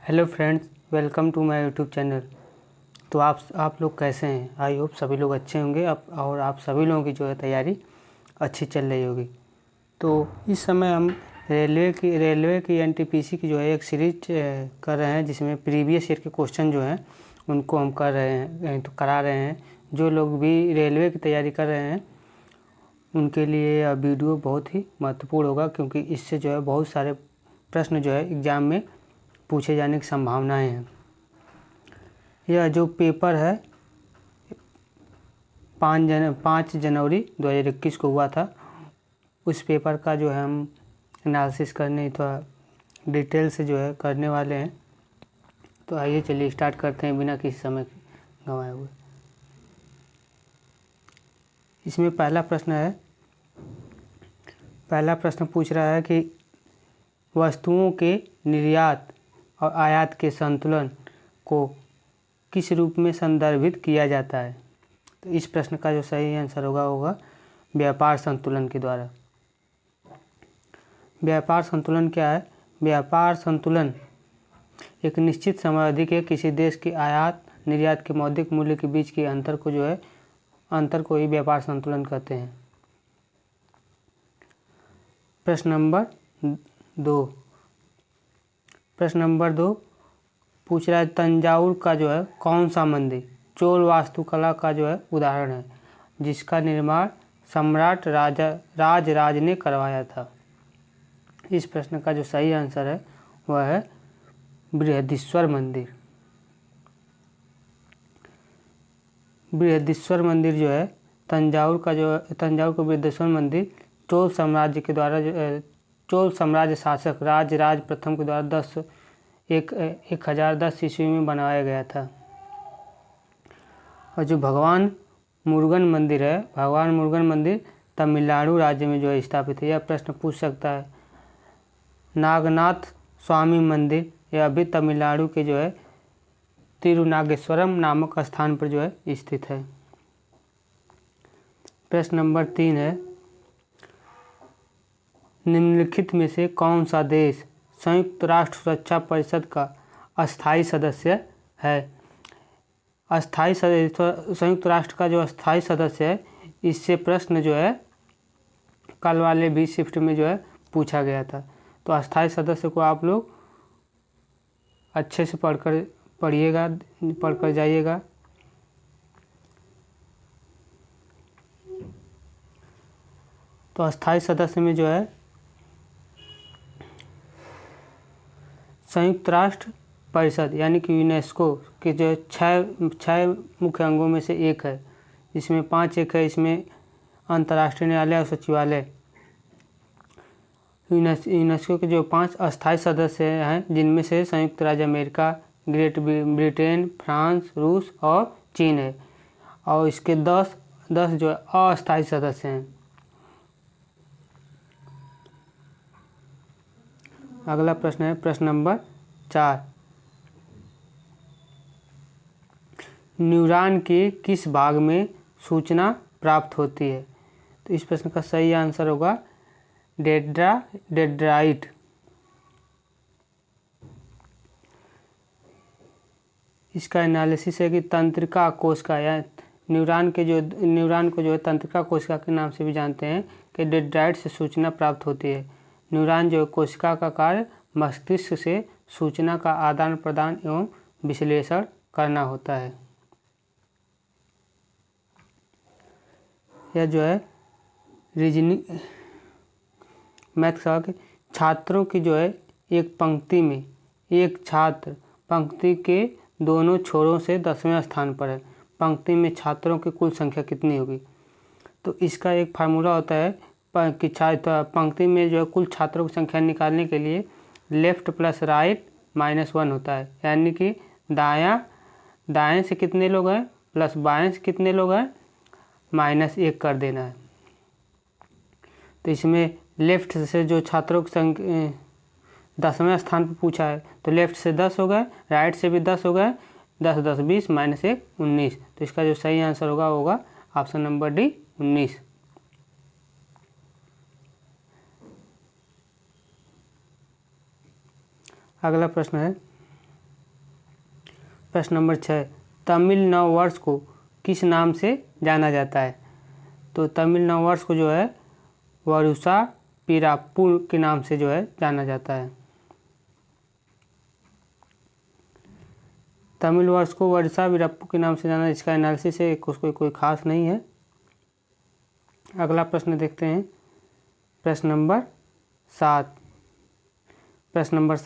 Hello friends, welcome to my YouTube channel. तो आप लोग कैसे हैं? आई होप सभी लोग अच्छे होंगे और आप सभी लोगों की जो है तैयारी अच्छी चल रही होगी। तो इस समय हम रेलवे की एनटीपीसी की जो है एक सीरीज कर रहे हैं, जिसमें प्रीवियस ईयर के क्वेश्चन जो हैं उनको हम कर रहे हैं तो करा रहे हैं। जो लोग भी रेलवे की तैयारी कर रहे हैं उनके लिए यह वीडियो बहुत ही महत्वपूर्ण होगा, क्योंकि इससे जो है बहुत सारे प्रश्न जो है एग्ज़ाम में पूछे जाने की संभावनाएं हैं। यह जो पेपर है 5 जनवरी 2021 को हुआ था। उस पेपर का जो है हम एनालिसिस करने थोड़ा डिटेल से जो है करने वाले हैं। तो आइए चलिए स्टार्ट करते हैं बिना किसी समय गंवाए हुए। इसमें पहला प्रश्न पूछ रहा है कि वस्तुओं के निर्यात और आयात के संतुलन को किस रूप में संदर्भित किया जाता है? तो इस प्रश्न का जो सही आंसर होगा व्यापार संतुलन के द्वारा। व्यापार संतुलन क्या है? व्यापार संतुलन एक निश्चित समय अवधि के किसी देश की आयात निर्यात के मौद्रिक मूल्य के बीच के अंतर को ही व्यापार संतुलन कहते हैं। प्रश्न नंबर 2 पूछ रहा है, तंजावुर का जो है कौन सा मंदिर चोल वास्तुकला का जो है उदाहरण है, जिसका निर्माण सम्राट राजराज ने करवाया था? इस प्रश्न का जो सही आंसर है वह है बृहदीश्वर मंदिर। बृहदीश्वर मंदिर जो है तंजावुर का बृहदीश्वर मंदिर चोल साम्राज्य शासक राजराज प्रथम के द्वारा 1010 ईस्वी में बनवाया गया था। और जो भगवान मुरुगन मंदिर है, भगवान मुरुगन मंदिर तमिलनाडु राज्य में जो है स्थापित है। यह प्रश्न पूछ सकता है। नागनाथ स्वामी मंदिर यह भी तमिलनाडु के जो है तिरुनागेश्वरम नामक स्थान पर जो है स्थित है। प्रश्न नंबर 3 है, निम्नलिखित में से कौन सा देश संयुक्त राष्ट्र सुरक्षा परिषद का अस्थायी सदस्य है? संयुक्त राष्ट्र का जो अस्थायी सदस्य है, इससे प्रश्न जो है कल वाले 20 शिफ्ट में जो है पूछा गया था। तो अस्थायी सदस्य को आप लोग अच्छे से पढ़कर जाइएगा। तो अस्थायी सदस्य में जो है संयुक्त राष्ट्र परिषद यानी कि यूनेस्को के जो छः मुख्य अंगों में से एक है। इसमें 5 एक है। इसमें अंतर्राष्ट्रीय न्यायालय और सचिवालय। यूनेस्को के जो 5 अस्थायी सदस्य हैं, जिनमें से संयुक्त राज्य अमेरिका, ग्रेट ब्रिटेन, फ्रांस, रूस और चीन है। और इसके 10 जो है अस्थायी सदस्य हैं। अगला प्रश्न है प्रश्न नंबर 4, न्यूरॉन के किस भाग में सूचना प्राप्त होती है? तो इस प्रश्न का सही आंसर होगा डेंड्राइट। इसका एनालिसिस है कि तंत्रिका कोशिका या न्यूरॉन को जो है तंत्रिका कोशिका के नाम से भी जानते हैं कि डेंड्राइट से सूचना प्राप्त होती है। न्यूरॉन जो कोशिका का कार्य मस्तिष्क से सूचना का आदान प्रदान एवं विश्लेषण करना होता है। यह जो है रीजनिंग मैथ का छात्रों की जो है एक पंक्ति में एक छात्र पंक्ति के दोनों छोरों से 10वें स्थान पर है। पंक्ति में छात्रों की कुल संख्या कितनी होगी? तो इसका एक फार्मूला होता है कि पंक्ति में जो है कुल छात्रों की संख्या निकालने के लिए लेफ्ट प्लस राइट -1 होता है। यानी कि दाएं से कितने लोग हैं प्लस बाएं से कितने लोग हैं -1 कर देना है। तो इसमें लेफ्ट से जो छात्रों की संख्या 10वें स्थान पर पूछा है, तो लेफ्ट से 10 हो गए, राइट से भी 10 हो गए, 10 10 20 -1 19। तो इसका जो सही आंसर होगा ऑप्शन नंबर डी 19। अगला प्रश्न है, प्रश्न नंबर 6, तमिल नव वर्ष को किस नाम से जाना जाता है? तो तमिल नव वर्ष को जो है वरुषा पिराप्पू के नाम से जो है जाना जाता है। तमिल वर्ष को वर्षा पिराप्पू के नाम से जाना, इसका एनालिसिस है, उसको कोई खास नहीं है। अगला प्रश्न देखते हैं, प्रश्न नंबर 7। प्रश्न नंबर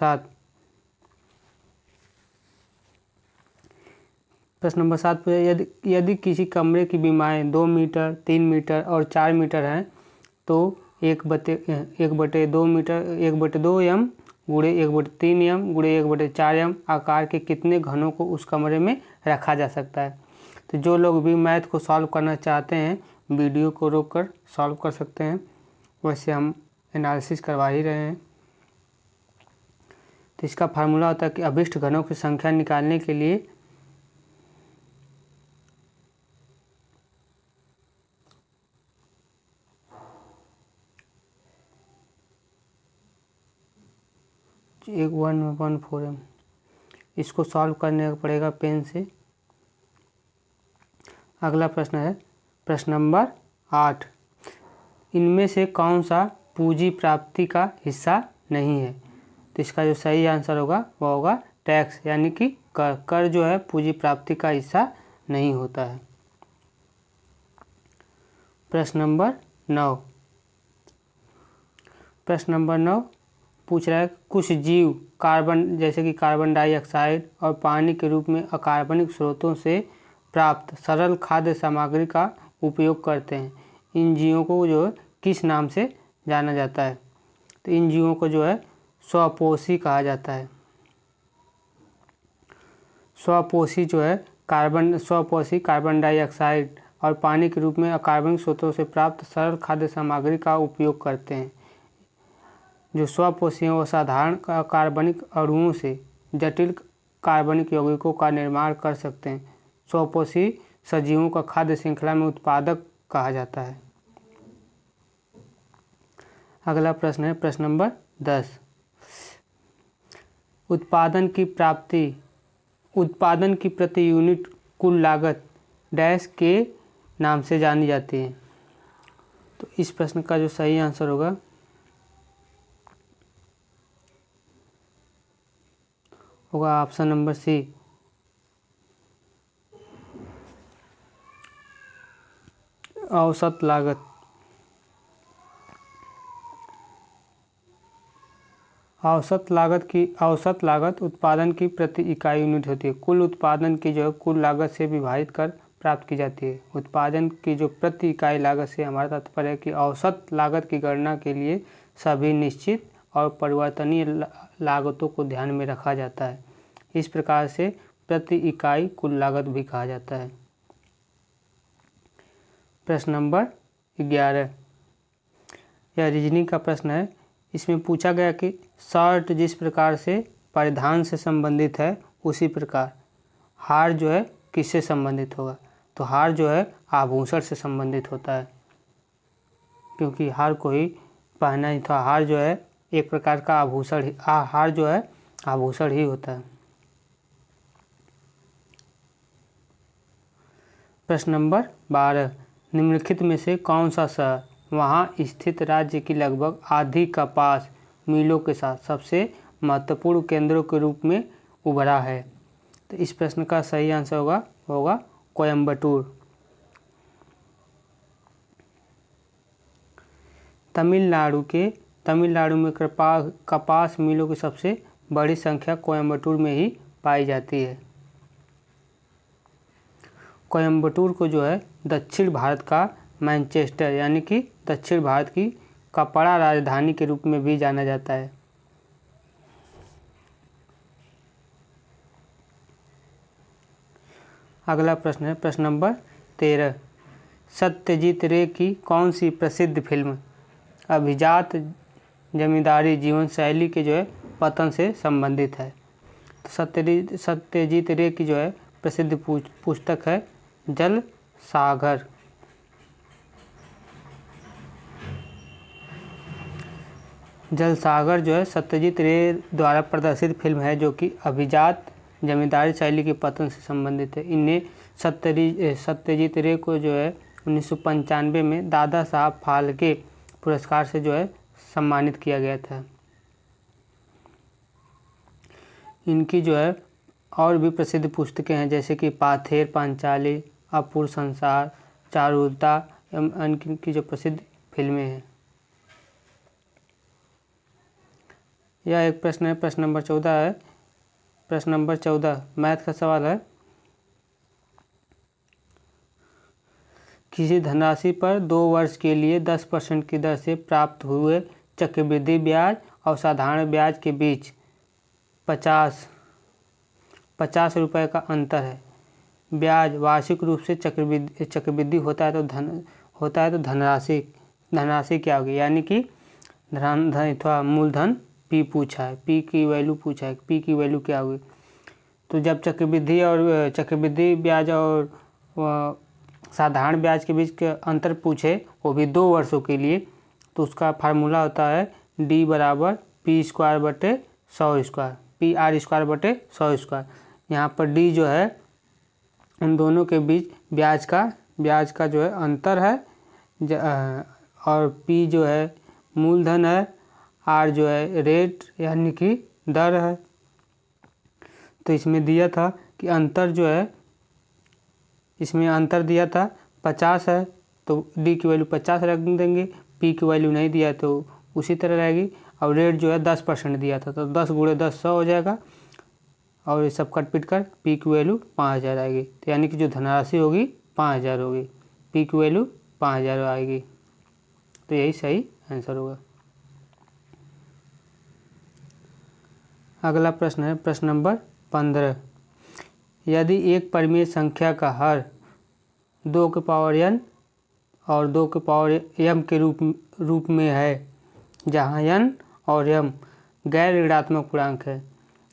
7 यदि किसी कमरे की बीमाएं 2 मीटर, 3 मीटर और 4 मीटर हैं तो 1/2 मीटर 1/2 एम गुणे 1/3 एम गुणे 1/4 एम आकार के कितने घनों को उस कमरे में रखा जा सकता है? तो जो लोग भी मैथ को सॉल्व करना चाहते हैं वीडियो को रोककर सॉल्व कर सकते हैं, वैसे हम एनालिसिस करवा ही रहे हैं। तो इसका फार्मूला होता है कि अभिष्ट घनों की संख्या निकालने के लिए एक 1/4 एम, इसको सॉल्व करने पड़ेगा पेन से। अगला प्रश्न है प्रश्न नंबर 8, इनमें से कौन सा पूंजी प्राप्ति का हिस्सा नहीं है? तो इसका जो सही आंसर होगा वो होगा टैक्स, यानी कि कर जो है पूंजी प्राप्ति का हिस्सा नहीं होता है। प्रश्न नंबर 9 पूछ रहा है कुछ जीव कार्बन जैसे कि कार्बन डाइऑक्साइड और पानी के रूप में अकार्बनिक स्रोतों से प्राप्त सरल खाद्य सामग्री का उपयोग करते हैं। इन जीवों को जो है किस नाम से जाना जाता है? तो इन जीवों को जो है स्वपोषी कहा जाता है। स्वपोषी जो है स्वपोषी कार्बन डाइऑक्साइड और पानी के रूप में अकार्बनिक स्रोतों से प्राप्त सरल खाद्य सामग्री का उपयोग करते हैं। जो स्वपोषी हैं वो साधारण कार्बनिक अणुओं से जटिल कार्बनिक यौगिकों का निर्माण कर सकते हैं। स्वपोषी सजीवों का खाद्य श्रृंखला में उत्पादक कहा जाता है। अगला प्रश्न है प्रश्न नंबर 10, उत्पादन की प्रति यूनिट कुल लागत डैश के नाम से जानी जाती है। तो इस प्रश्न का जो सही आंसर होगा ऑप्शन नंबर सी, औसत लागत। औसत लागत उत्पादन की प्रति इकाई यूनिट होती है। कुल उत्पादन की जो है कुल लागत से विभाजित कर प्राप्त की जाती है। उत्पादन की जो प्रति इकाई लागत से हमारा तात्पर्य है कि औसत लागत की गणना के लिए सभी निश्चित और परिवर्तनीय लागतों को ध्यान में रखा जाता है। इस प्रकार से प्रति इकाई कुल लागत भी कहा जाता है। प्रश्न नंबर 11, यह रीजनिंग का प्रश्न है। इसमें पूछा गया कि शर्ट जिस प्रकार से परिधान से संबंधित है उसी प्रकार हार जो है किससे संबंधित होगा? तो हार जो है आभूषण से संबंधित होता है, क्योंकि हार को ही पहना ही था। हार जो है एक प्रकार का आभूषण, हार जो है आभूषण ही होता है। प्रश्न नंबर 12, निम्नलिखित में से कौन सा शहर वहाँ स्थित राज्य की लगभग आधी कपास मिलों के साथ सबसे महत्वपूर्ण केंद्रों के रूप में उभरा है? तो इस प्रश्न का सही आंसर होगा कोयम्बटूर। तमिलनाडु में कपास मिलों की सबसे बड़ी संख्या कोयम्बटूर में ही पाई जाती है। कोयम्बटूर को जो है दक्षिण भारत का मैनचेस्टर यानी कि दक्षिण भारत की कपड़ा राजधानी के रूप में भी जाना जाता है। अगला प्रश्न है प्रश्न नंबर 13, सत्यजीत रे की कौन सी प्रसिद्ध फिल्म अभिजात जमींदारी जीवन शैली के जो है पतन से संबंधित है? तो सत्यजीत रे की जो है प्रसिद्ध पुस्तक है जल सागर। जल सागर जो है सत्यजीत रे द्वारा प्रदर्शित फिल्म है जो कि अभिजात जमींदारी शैली के पतन से संबंधित है। इन्हें सत्यजीत रे को जो है 1995 में दादा साहब फाल्के पुरस्कार से जो है सम्मानित किया गया था। इनकी जो है और भी प्रसिद्ध पुस्तकें हैं, जैसे कि पाथेर पांचाली, अपूर्व संसार, चारुलता एवं इनकी जो प्रसिद्ध फिल्में हैं। यह एक प्रश्न है, प्रश्न नंबर 14 है। प्रश्न नंबर 14 मैथ का सवाल है, किसी धनराशि पर 2 वर्ष के लिए 10% की दर से प्राप्त हुए चक्रवृद्धि ब्याज और साधारण ब्याज के बीच 50 रुपये का अंतर है। ब्याज वार्षिक रूप से चक्रवृद्धि होता है तो धनराशि क्या होगी, यानी कि अथवा मूलधन पी पूछा है, पी की वैल्यू पूछा है, पी की वैल्यू क्या होगी। तो जब चक्रवृद्धि ब्याज और साधारण ब्याज के बीच के अंतर पूछे, वो भी 2 वर्षों के लिए, तो उसका फार्मूला होता है D बराबर P²/100², PR²/100²। यहाँ पर D जो है उन दोनों के बीच ब्याज का जो है अंतर है, और P जो है मूलधन है, R जो है रेट यानी कि दर है। तो इसमें दिया था कि अंतर जो है, इसमें अंतर दिया था 50 है, तो D की वैल्यू 50 रख देंगे, P की वैल्यू नहीं दिया तो उसी तरह रहेगी, और रेट जो है 10% दिया था, तो 10 × 10 100 हो जाएगा, और ये सब कट पिट कर P की वैल्यू 5000 आएगी। तो यानी कि जो धनराशि होगी 5000 होगी, P की वैल्यू 5000 आएगी। तो यही सही आंसर होगा। अगला प्रश्न है, प्रश्न नंबर 15, यदि एक परिमेय संख्या का हर 2n और 2m के रूप में है, जहाँ n और m गैर ऋणात्मक पूर्णांक है,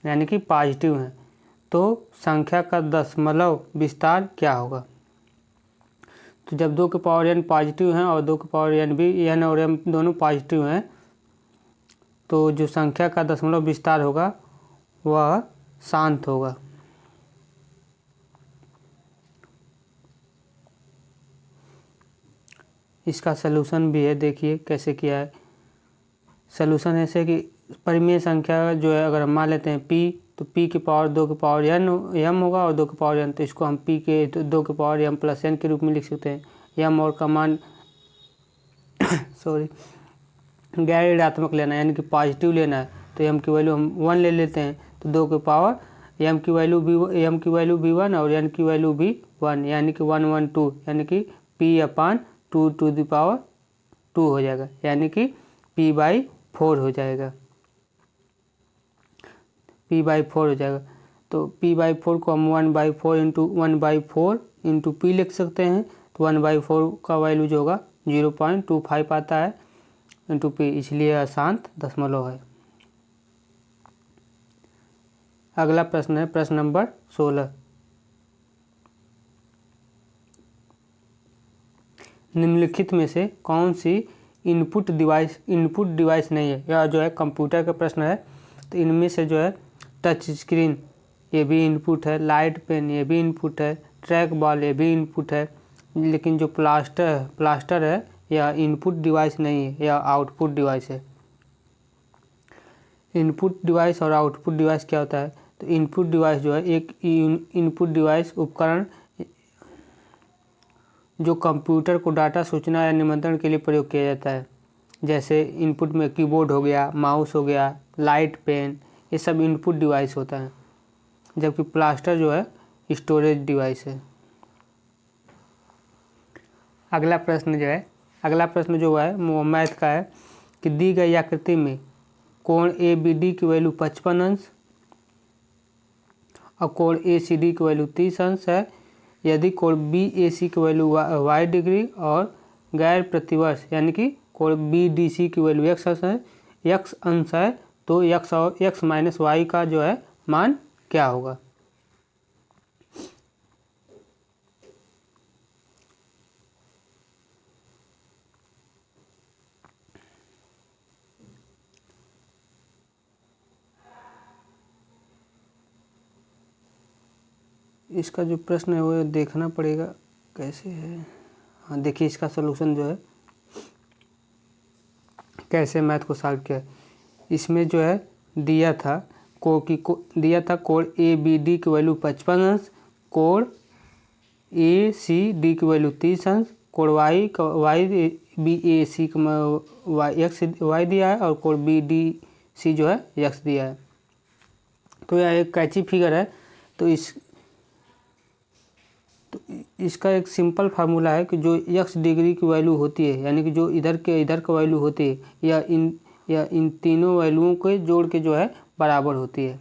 यानी कि पॉजिटिव हैं, तो संख्या का दशमलव विस्तार क्या होगा। तो जब 2n पॉजिटिव हैं और 2n भी, n और m दोनों पॉजिटिव हैं, तो जो संख्या का दशमलव विस्तार होगा वह शांत होगा। इसका सलूशन भी है, देखिए कैसे किया है। सलूशन ऐसे कि परिमेय संख्या जो है, अगर हम मान लेते हैं p, तो p की पावर 2m होगा, और 2n, तो इसको हम p के 2m+n के रूप में लिख सकते हैं। m और का मान गैर ऋणात्मक लेना है, यानी कि पॉजिटिव लेना है, तो m की वैल्यू हम 1 ले लेते हैं, तो 2 की पावर m की वैल्यू भी 1 और n की वैल्यू भी 1, यानी कि 1 1 2, यानी कि p/2 2 हो जाएगा, यानी कि p/4 हो जाएगा, p/4 हो जाएगा। तो p/4 को हम 1/4 × p लिख सकते हैं, तो 1/4 का वैल्यू जो होगा 0.25 आता है इंटू p, इसलिए अशांत दशमलव है। अगला प्रश्न है, प्रश्न नंबर 16, निम्नलिखित में से कौन सी इनपुट डिवाइस नहीं है। यह जो है कंप्यूटर का प्रश्न है, तो इनमें से जो है टच स्क्रीन ये भी इनपुट है, लाइट पेन ये भी इनपुट है, ट्रैक बॉल ये भी इनपुट है, लेकिन जो प्लास्टर है यह इनपुट डिवाइस नहीं है, यह आउटपुट डिवाइस है। इनपुट डिवाइस और आउटपुट डिवाइस क्या होता है, तो इनपुट डिवाइस जो है एक इनपुट डिवाइस उपकरण जो कंप्यूटर को डाटा, सूचना या नियंत्रण के लिए प्रयोग किया जाता है। जैसे इनपुट में कीबोर्ड हो गया, माउस हो गया, लाइट पेन, ये सब इनपुट डिवाइस होता है, जबकि प्लास्टर जो है स्टोरेज डिवाइस है। अगला प्रश्न जो है वो मैथ का है कि दी गई आकृति में कोण ABD की वैल्यू 55 अंश और कोण ACD की वैल्यू 30 अंश है। यदि कोण BAC की वैल्यू y डिग्री और गैर प्रतिवर्ष यानी कि कोण BDC की वैल्यू x अंश है, तो x और x - y का जो है मान क्या होगा। इसका जो प्रश्न है वो देखना पड़ेगा कैसे है। हाँ देखिए, इसका सलूशन जो है कैसे मैथ को सॉल्व किया। इसमें जो है दिया था दिया था कोड ABD की वैल्यू 55 अंश, कोड ACD की वैल्यू 30 अंश, कोड YBAC y दिया है और कोड BDC जो है x दिया है। तो यह एक कैची फिगर है। तो इसका एक सिंपल फार्मूला है कि जो x डिग्री की वैल्यू होती है, यानी कि जो इधर का वैल्यू होती है, या इन तीनों वैल्यूओं के जोड़ के जो है बराबर होती है।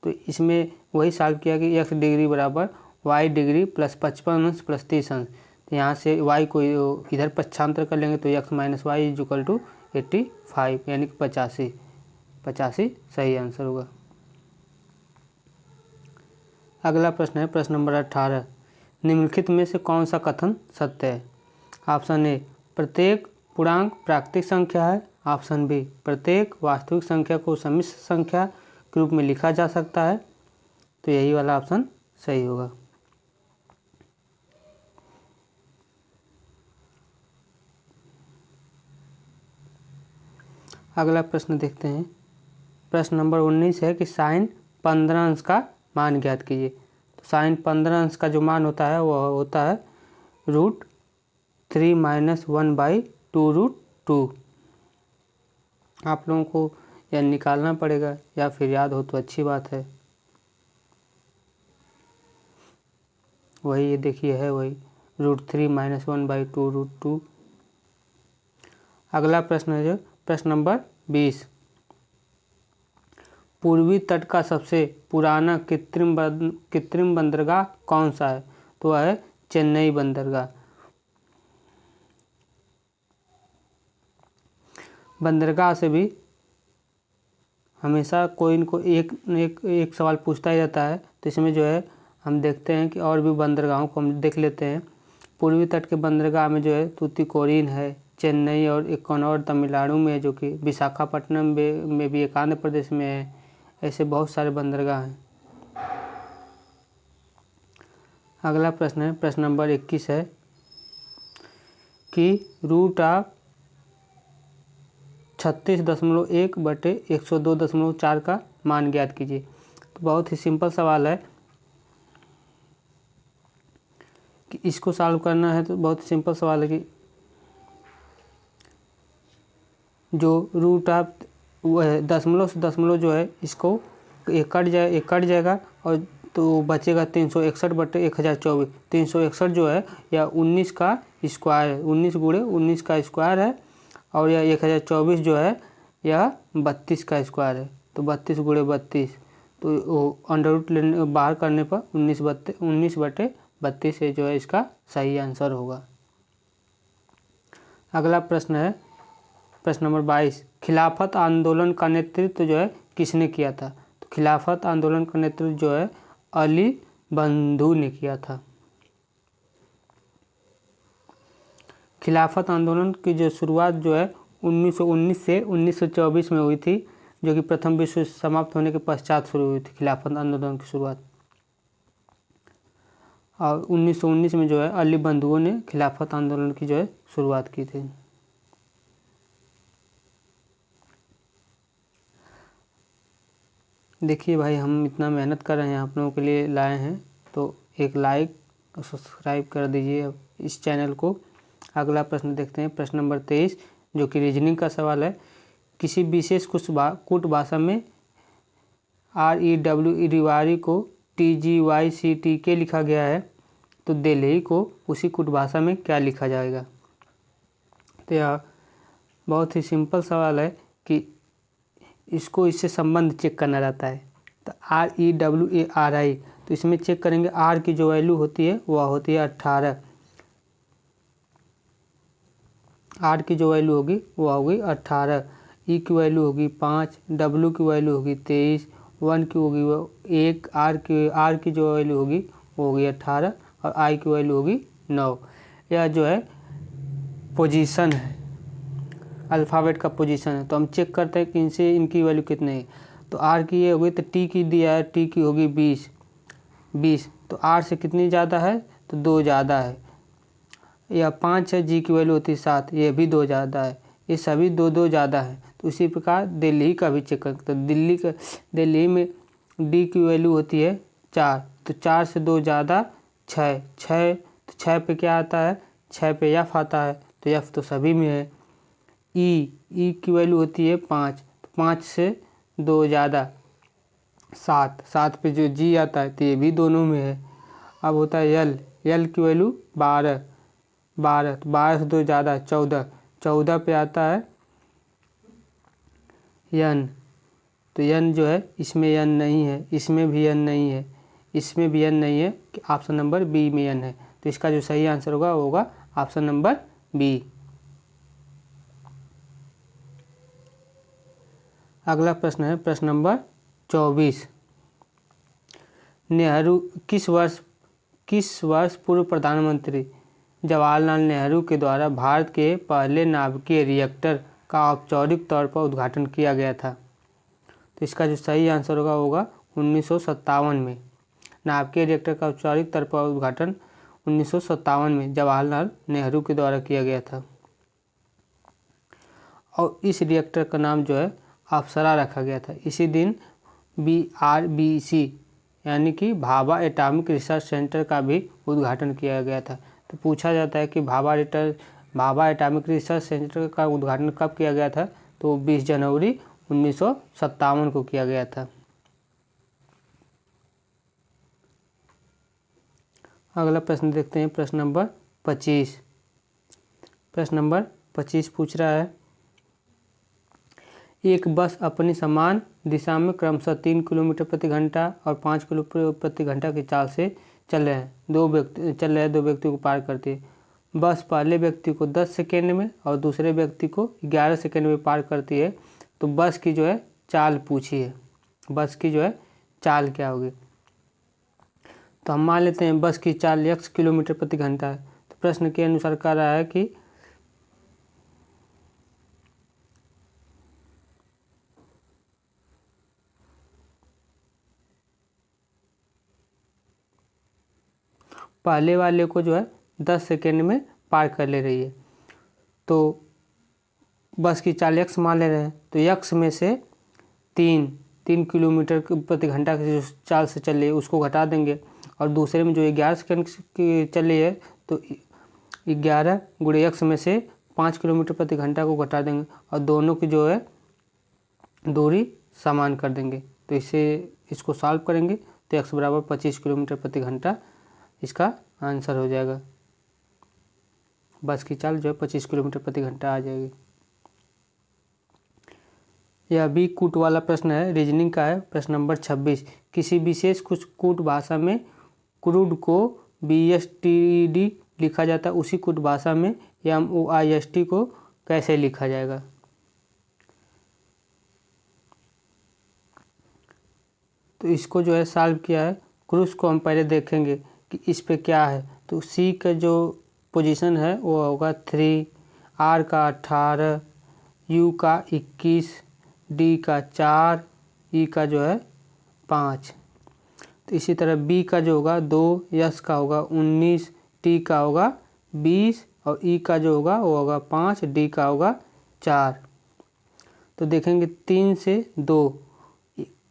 तो इसमें वही सॉल्व किया कि x डिग्री बराबर y डिग्री प्लस 55 अंश प्लस 30 अंश। तो यहाँ से y को इधर पक्षांतर कर लेंगे तो x minus y is equal to 85, यानी कि 85 सही आंसर होगा। अगला प्रश्न है प्रश्न नंबर 18। निम्नलिखित में से कौन सा कथन सत्य है? ऑप्शन ए, प्रत्येक पूर्णांक प्राकृतिक संख्या है। ऑप्शन बी, प्रत्येक वास्तविक संख्या को सम्मिश्र संख्या के रूप में लिखा जा सकता है। तो यही वाला ऑप्शन सही होगा। अगला प्रश्न देखते हैं। प्रश्न नंबर 19 है कि साइन 15 अंश का मान ज्ञात कीजिए। तो साइन 15 अंश का जो मान होता है वह होता है √3 - 1/2√2। आप लोगों को यह निकालना पड़ेगा, या फिर याद हो तो अच्छी बात है। वही ये देखिए है वही √3 - 1/2√2। अगला प्रश्न है जो प्रश्न नंबर 20। पूर्वी तट का सबसे पुराना कृत्रिम बंदरगाह कौन सा है? तो वह है चेन्नई बंदरगाह। बंदरगाह से भी हमेशा कोई इनको एक सवाल पूछता ही रहता है। तो इसमें जो है हम देखते हैं कि और भी बंदरगाहों को हम देख लेते हैं। पूर्वी तट के बंदरगाह में जो है तूतीकोरिन है, चेन्नई और एक और तमिलनाडु में है, जो कि विशाखापट्टनम में भी एक आंध्र प्रदेश में है। ऐसे बहुत सारे बंदरगाह हैं। अगला प्रश्न है प्रश्न नंबर 21 है कि √36.1/102.4 का मान ज्ञात कीजिए। तो बहुत ही सिंपल सवाल है कि इसको सॉल्व करना है। तो बहुत सिंपल सवाल है कि जो दशमलव से दशमलव जो है इसको एक कट जाएगा और तो बचेगा 361/1024। 361 जो है या 19 का स्क्वायर है, 19 गुणे 19 का स्क्वायर है, और यह 1024 जो है यह 32 का स्क्वायर है। तो 32 गुणे 32, तो वो अंडर रूट बाहर करने पर 19/32 से जो है इसका सही आंसर होगा। अगला प्रश्न है प्रश्न नंबर 22। खिलाफत आंदोलन का नेतृत्व जो है किसने किया था? तो खिलाफत आंदोलन का नेतृत्व जो है अली बंधु ने किया था। खिलाफत आंदोलन की जो शुरुआत जो है 1919 से 1924 में हुई थी, जो कि प्रथम विश्व युद्ध समाप्त होने के पश्चात शुरू हुई थी खिलाफत आंदोलन की शुरुआत। और 1919 में जो है अली बंधुओं ने खिलाफत आंदोलन की जो है शुरुआत की थी। देखिए भाई, हम इतना मेहनत कर रहे हैं, आप लोगों के लिए लाए हैं, तो एक लाइक और सब्सक्राइब कर दीजिए इस चैनल को। अगला प्रश्न देखते हैं प्रश्न नंबर 23, जो कि रीजनिंग का सवाल है। किसी विशेष कूट भाषा में REW रिवारी को TGYCTK लिखा गया है, तो दिल्ली को उसी कूट भाषा में क्या लिखा जाएगा? तो यह बहुत ही सिंपल सवाल है कि इसको इससे संबंध चेक करना रहता है। तो REWARI, तो इसमें चेक करेंगे R की जो वैल्यू होती है वह होती है 18। R की जो वैल्यू होगी वह होगी 18, E की वैल्यू होगी 5, W की वैल्यू होगी 23, 1 की होगी 1, R की जो वैल्यू होगी वो होगी 18 और I की वैल्यू होगी 9। यह जो है पोजीशन है, अल्फ़ाबेट का पोजीशन है। तो हम चेक करते हैं कि इनकी वैल्यू कितनी है। तो R की ये होगी, तो T की दिया है, T की होगी 20। तो 8 से कितनी ज़्यादा है, तो 2 ज़्यादा है। या 5 है, जी की वैल्यू होती है 7, ये भी 2 ज़्यादा है। ये सभी 2 ज़्यादा है। तो इसी प्रकार दिल्ली का भी चेक करें, तो दिल्ली में डी की वैल्यू होती है 4, तो 4 से 2 ज़्यादा 6, तो 6 पे क्या आता है, 6 पे एफ आता है, तो एफ तो सभी में है। ई की वैल्यू होती है 5, तो 5 से 2 ज़्यादा 7 पे जो जी आता है तो ये भी दोनों में है। अब होता है यल की वैल्यू 12, तो 12 से 2 ज़्यादा 14 पे आता है यन, तो यन जो है इसमें यन नहीं है, इसमें भी यन नहीं है, इसमें भी यन नहीं है, ऑप्शन नंबर बी में यन है। तो इसका जो सही आंसर होगा वो होगा ऑप्शन नंबर बी। अगला प्रश्न है प्रश्न नंबर 24। नेहरू किस वर्ष पूर्व प्रधानमंत्री जवाहरलाल नेहरू के द्वारा भारत के पहले नाभिकीय रिएक्टर का औपचारिक तौर पर उद्घाटन किया गया था? तो इसका जो सही आंसर होगा 1957 में। नाभिकीय रिएक्टर का औपचारिक तौर पर उद्घाटन 1957 में जवाहरलाल नेहरू के द्वारा किया गया था। और इस रिएक्टर का नाम जो है अप्सरा रखा गया था। इसी दिन BRBC यानी कि भाभा एटॉमिक रिसर्च सेंटर का भी उद्घाटन किया गया था। तो पूछा जाता है कि भाभा एटॉमिक रिसर्च सेंटर का उद्घाटन कब किया गया था? तो 20 जनवरी 1957 को किया गया था। अगला प्रश्न देखते हैं, प्रश्न नंबर 25। प्रश्न नंबर 25 पूछ रहा है, एक बस अपनी समान दिशा में क्रमशः 3 किलोमीटर प्रति घंटा और 5 किलोमीटर प्रति घंटा की चाल से चल रहे हैं। दो व्यक्तियों को पार करती है। बस पहले व्यक्ति को 10 सेकेंड में और दूसरे व्यक्ति को 11 सेकेंड में पार करती है। तो बस की जो है चाल पूछी है, बस की जो है चाल क्या होगी? तो हम मान लेते हैं बस की चाल x किलोमीटर प्रति घंटा है। तो प्रश्न के अनुसार कह रहा है कि पहले वाले को जो है 10 सेकेंड में पार कर ले रही है। तो बस की चाल x मान ले रहे हैं, तो x में से 3 किलोमीटर प्रति घंटा की जो चाल से चल रही है उसको घटा देंगे, और दूसरे में जो 11 सेकेंड की चल रही है तो 11 गुणे x में से 5 किलोमीटर प्रति घंटा को घटा देंगे और दोनों की जो है दूरी समान कर देंगे। तो इसको सॉल्व करेंगे तो x बराबर 25 किलोमीटर प्रति घंटा इसका आंसर हो जाएगा। बस की चाल जो है 25 किलोमीटर प्रति घंटा आ जाएगी। यह भी कूट वाला प्रश्न है, रीजनिंग का है। प्रश्न नंबर 26, किसी विशेष कुछ कूट भाषा में क्रूड को BSTD लिखा जाता है, उसी कूट भाषा में MOIST को कैसे लिखा जाएगा? तो इसको जो है सॉल्व किया है। क्रूज को हम पहले देखेंगे कि इस पे क्या है। तो C का जो पोजीशन है वो होगा 3, R का 18, U का 21, D का 4, E का जो है 5। तो इसी तरह B का जो होगा 2, S का होगा 19, T का होगा 20 और E का जो होगा वो होगा 5, D का होगा 4। तो देखेंगे 3 से 2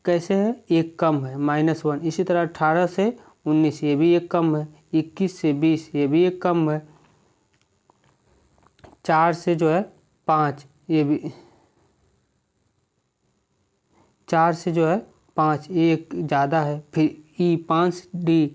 कैसे है, एक कम है -1। इसी तरह 18 से 19 ये भी एक कम है, 21 से 20 ये भी एक कम है, 4 से जो है 5 ये भी, 4 से जो है 5 ये एक ज़्यादा है, फिर E5 D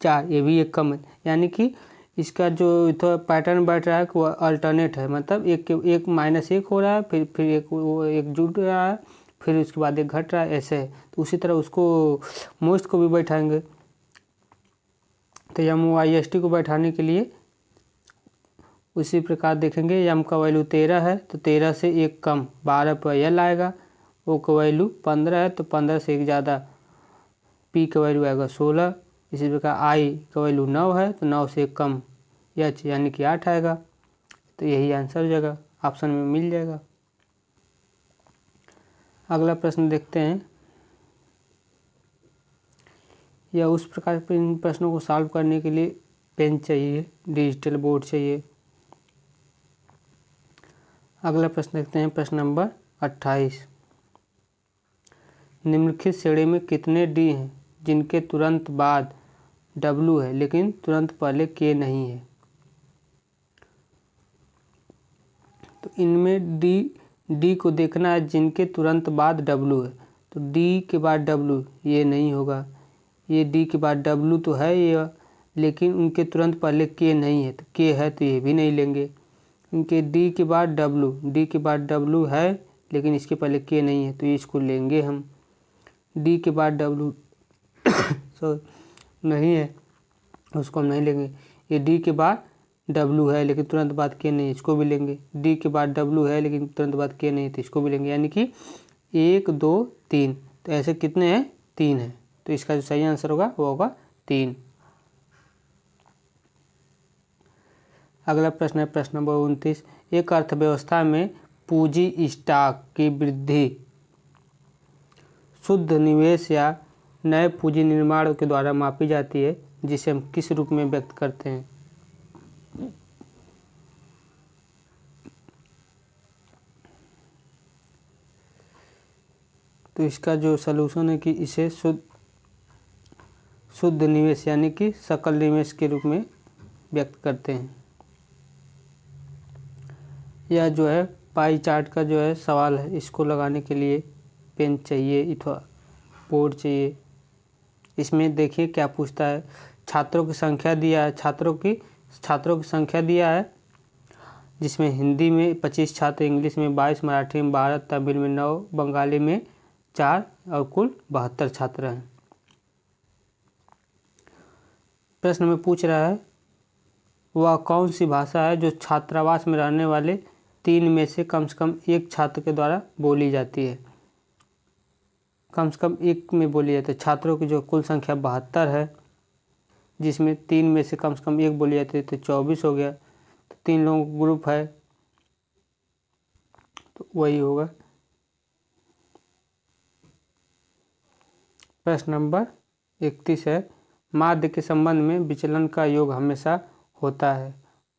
4 ये भी एक कम है। यानी कि इसका जो थोड़ा पैटर्न बैठ रहा है वो अल्टरनेट है, मतलब एक -1 हो रहा है, फिर एक जुड़ रहा है, फिर उसके बाद एक घट रहा है, ऐसे है। तो उसी तरह उसको मोस्ट को भी बैठाएंगे। तो MOIST को बैठाने के लिए उसी प्रकार देखेंगे। M का वैल्यू 13 है तो 13 से एक कम 12 पर L आएगा। O का वैल्यू 15 है तो 15 से एक ज़्यादा P का वैल्यू आएगा 16। इसी प्रकार I का वैल्यू 9 है तो 9 से एक कम H यानी कि 8 आएगा। तो यही आंसर हो जाएगा, ऑप्शन में मिल जाएगा। अगला प्रश्न देखते हैं। या उस प्रकार के इन प्रश्नों को सॉल्व करने के लिए पेन चाहिए, डिजिटल बोर्ड चाहिए। अगला प्रश्न देखते हैं, प्रश्न नंबर 28। निम्नलिखित श्रेणी में कितने डी हैं जिनके तुरंत बाद डब्लू है लेकिन तुरंत पहले के नहीं है? तो इनमें डी को देखना है जिनके तुरंत बाद डब्लू है। तो डी के बाद डब्लू ये नहीं होगा, ये डी के बाद डब्लू तो है ये, लेकिन उनके तुरंत पहले के नहीं है, तो के है तो ये भी नहीं लेंगे। इनके डी के बाद डब्लू है लेकिन इसके पहले के नहीं है तो ये इसको लेंगे हम। डी के बाद डब्लू सो नहीं है, उसको हम नहीं लेंगे। ये डी के बाद डब्लू है लेकिन तुरंत बाद के नहीं है, इसको भी लेंगे। डी के बाद डब्लू है लेकिन तुरंत बाद के नहीं है तो इसको भी लेंगे। यानी कि 1 2 3, तो ऐसे कितने हैं? 3 है। तो इसका जो सही आंसर होगा वो होगा 3। अगला प्रश्न है प्रश्न नंबर 29। एक अर्थव्यवस्था में पूंजी स्टॉक की वृद्धि शुद्ध निवेश या नए पूंजी निर्माण के द्वारा मापी जाती है, जिसे हम किस रूप में व्यक्त करते हैं? तो इसका जो सलूशन है कि इसे शुद्ध निवेश यानी कि सकल निवेश के रूप में व्यक्त करते हैं। यह जो है पाई चार्ट का जो है सवाल है, इसको लगाने के लिए पेन चाहिए अथवा बोर्ड चाहिए। इसमें देखिए क्या पूछता है, छात्रों की संख्या दिया है, छात्रों की संख्या दिया है, जिसमें हिंदी में 25 छात्र, इंग्लिश में 22, मराठी में 12, तमिल में 9, बंगाली में 4 और कुल 72 छात्र हैं। प्रश्न में पूछ रहा है वह कौन सी भाषा है जो छात्रावास में रहने वाले 3 में से कम एक छात्र के द्वारा बोली जाती है? कम से कम एक में बोली जाती है। छात्रों की जो कुल संख्या 72 है, जिसमें 3 में से कम एक बोली जाती है, तो 24 हो गया। तो 3 लोगों का ग्रुप है तो वही होगा। प्रश्न नंबर 31 है, माध्य के संबंध में विचलन का योग हमेशा होता है,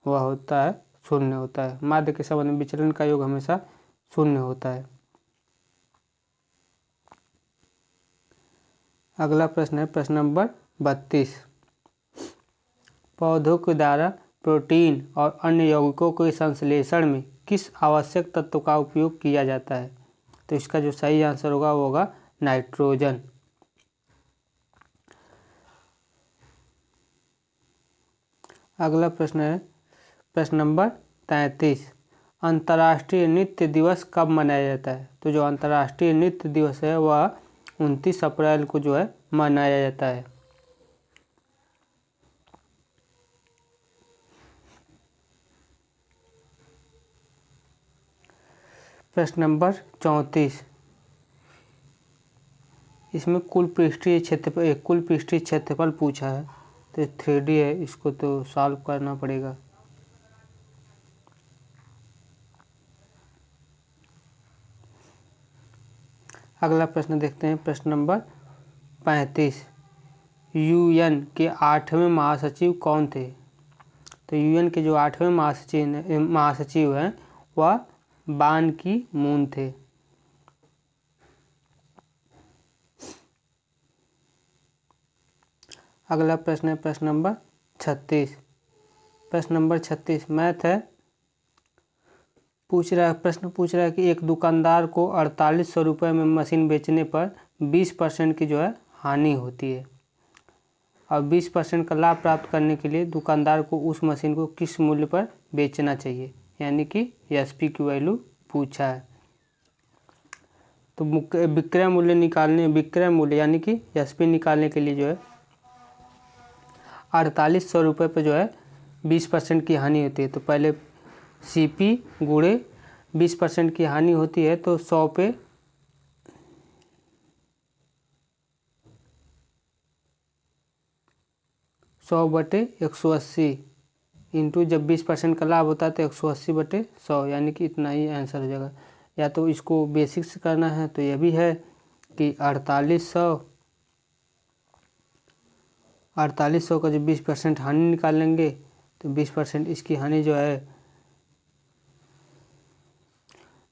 वह होता है 0 होता है। माध्य के संबंध में विचलन का योग हमेशा 0 होता है। अगला प्रश्न है प्रश्न नंबर 32। पौधों के द्वारा प्रोटीन और अन्य यौगिकों के संश्लेषण में किस आवश्यक तत्व का उपयोग किया जाता है? तो इसका जो सही आंसर होगा वो होगा नाइट्रोजन। अगला प्रश्न है प्रश्न नंबर 33। अंतर्राष्ट्रीय नृत्य दिवस कब मनाया जाता है? तो जो अंतर्राष्ट्रीय नृत्य दिवस है वह 29 अप्रैल को जो है मनाया जाता है। प्रश्न नंबर 34। इसमें कुल पृष्ठीय क्षेत्रफल पूछा है, तो 3D है, इसको तो सॉल्व करना पड़ेगा। अगला प्रश्न देखते हैं प्रश्न नंबर 35। UN के 8वें महासचिव कौन थे? तो UN के जो 8वें महासचिव हैं वह बान की मून थे। अगला प्रश्न है प्रश्न नंबर 36। प्रश्न नंबर 36 मैथ है। प्रश्न पूछ रहा है कि एक दुकानदार को 4800 रुपये में मशीन बेचने पर 20% की जो है हानि होती है, और 20% का लाभ प्राप्त करने के लिए दुकानदार को उस मशीन को किस मूल्य पर बेचना चाहिए? यानी कि SP की वैल्यू पूछा है। तो विक्रय मूल्य यानी कि SP निकालने के लिए जो है 4800 रुपये पर जो है 20% की हानि होती है। तो पहले CP गुणे 20% की हानि होती है, तो 100 पे 100/180 इंटू जब 20% का लाभ होता है तो 180/100, यानी कि इतना ही आंसर हो जाएगा। या तो इसको बेसिक से करना है तो यह भी है कि 4800 4800 का जो 20% हानि निकालेंगे तो 20% इसकी हानि जो है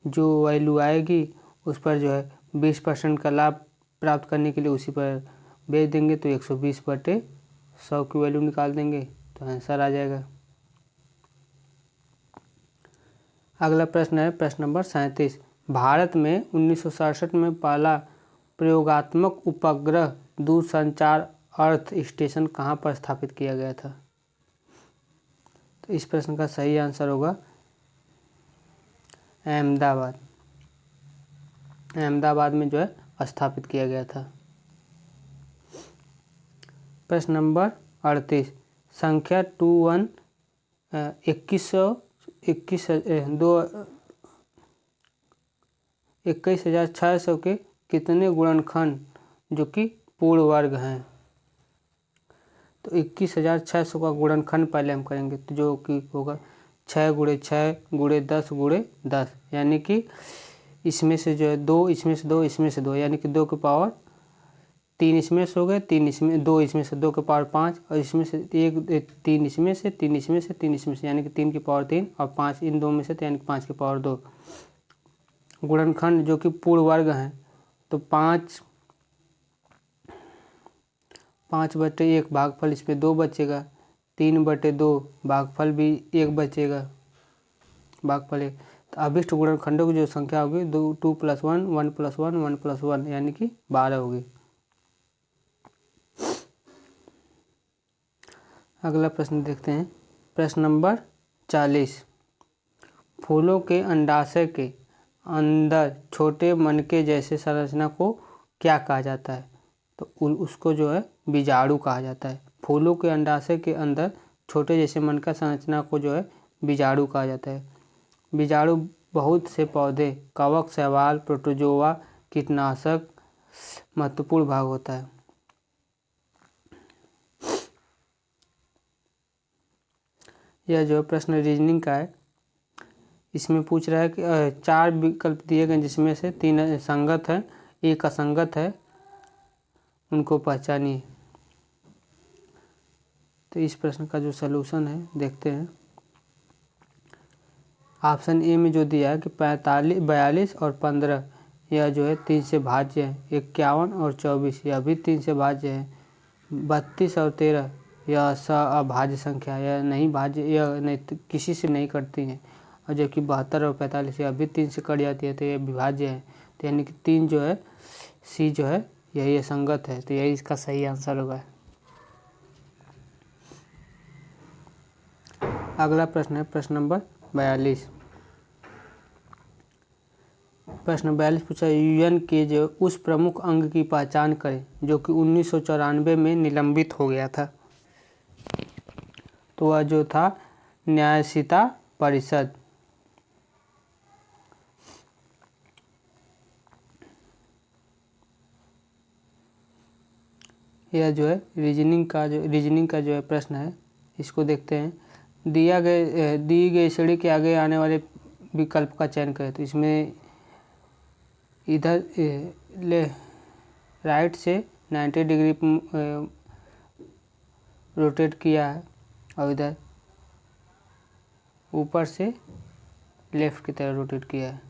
जो वैल्यू आएगी उस पर जो है 20% का लाभ प्राप्त करने के लिए उसी पर बेच देंगे तो 120/100 की वैल्यू निकाल देंगे तो आंसर आ जाएगा। अगला प्रश्न है प्रश्न नंबर 37। भारत में 1967 में पहला प्रयोगात्मक उपग्रह दूरसंचार अर्थ स्टेशन कहाँ पर स्थापित किया गया था? तो इस प्रश्न का सही आंसर होगा अहमदाबाद। अहमदाबाद में जो है स्थापित किया गया था। प्रश्न नंबर 38। संख्या 21,600 के कितने गुणनखंड जो कि पूर्ण वर्ग हैं? तो 21,600 का गुणनखंड पहले हम करेंगे तो जो कि होगा 6 × 6 × 10 × 10, यानी कि इसमें से जो है 2, इसमें से 2, इसमें से 2, यानी कि 2 के पावर 3 इसमें से हो गए, 3 इसमें, 2 इसमें से, 2 के पावर 5 और इसमें से 3 इसमें से, 3 इसमें से, 3 इसमें से, यानी कि 3 की पावर 3 और 5 इन 2 में से, यानी कि 5 की पावर 2। गुणनखंड जो कि पूर्ण वर्ग हैं तो 5/1 भागफल इसमें 2 बचेगा, 3/2 भागफल भी 1 बचेगा, भागफल 1। तो अभिष्ट गुणनखंडों की जो संख्या होगी 2 + 1, 1 + 1, 1 + 1, यानी कि 12 होगी। अगला प्रश्न देखते हैं प्रश्न नंबर 40। फूलों के अंडाशय के अंदर छोटे मनके जैसे संरचना को क्या कहा जाता है? तो उसको जो है बीजाणु कहा जाता है। फूलों के अंडाशय के अंदर छोटे जैसे मनका संरचना को जो है बीजाणु कहा जाता है। बीजाणु बहुत से पौधे, कवक, शैवाल, प्रोटोजोआ, कीटनाशक महत्वपूर्ण भाग होता है। यह जो प्रश्न रीजनिंग का है, इसमें पूछ रहा है कि 4 विकल्प दिए गए जिसमें से 3 संगत है, 1 असंगत है, उनको पहचानिए। तो इस प्रश्न का जो सलूशन है देखते हैं। ऑप्शन ए में जो दिया है कि 45, 42 और 15 यह जो है 3 से भाज्य है। 51 और 24 यह भी 3 से भाज्य है। 32 और 13 यह अभाज्य संख्या, यह नहीं भाज्य, यह नहीं किसी से नहीं कटती हैं। और जबकि 72 और 45 यह भी 3 से कट जाती है तो यह विभाज्य है। तो यानी कि 3 जो है सी जो है यही असंगत है, तो यही इसका सही आंसर होगा। अगला प्रश्न है प्रश्न नंबर 42। प्रश्न 42 पूछा यूएन के जो उस प्रमुख अंग की पहचान करें जो कि 1994 में निलंबित हो गया था। तो वह जो था न्यायशीता परिषद। यह जो है रीजनिंग का जो है प्रश्न है, इसको देखते हैं। दी गई श्रेणी के आगे आने वाले विकल्प का चयन करें। तो इसमें इधर राइट से 90 डिग्री रोटेट किया है और इधर ऊपर से लेफ्ट की तरफ रोटेट किया है।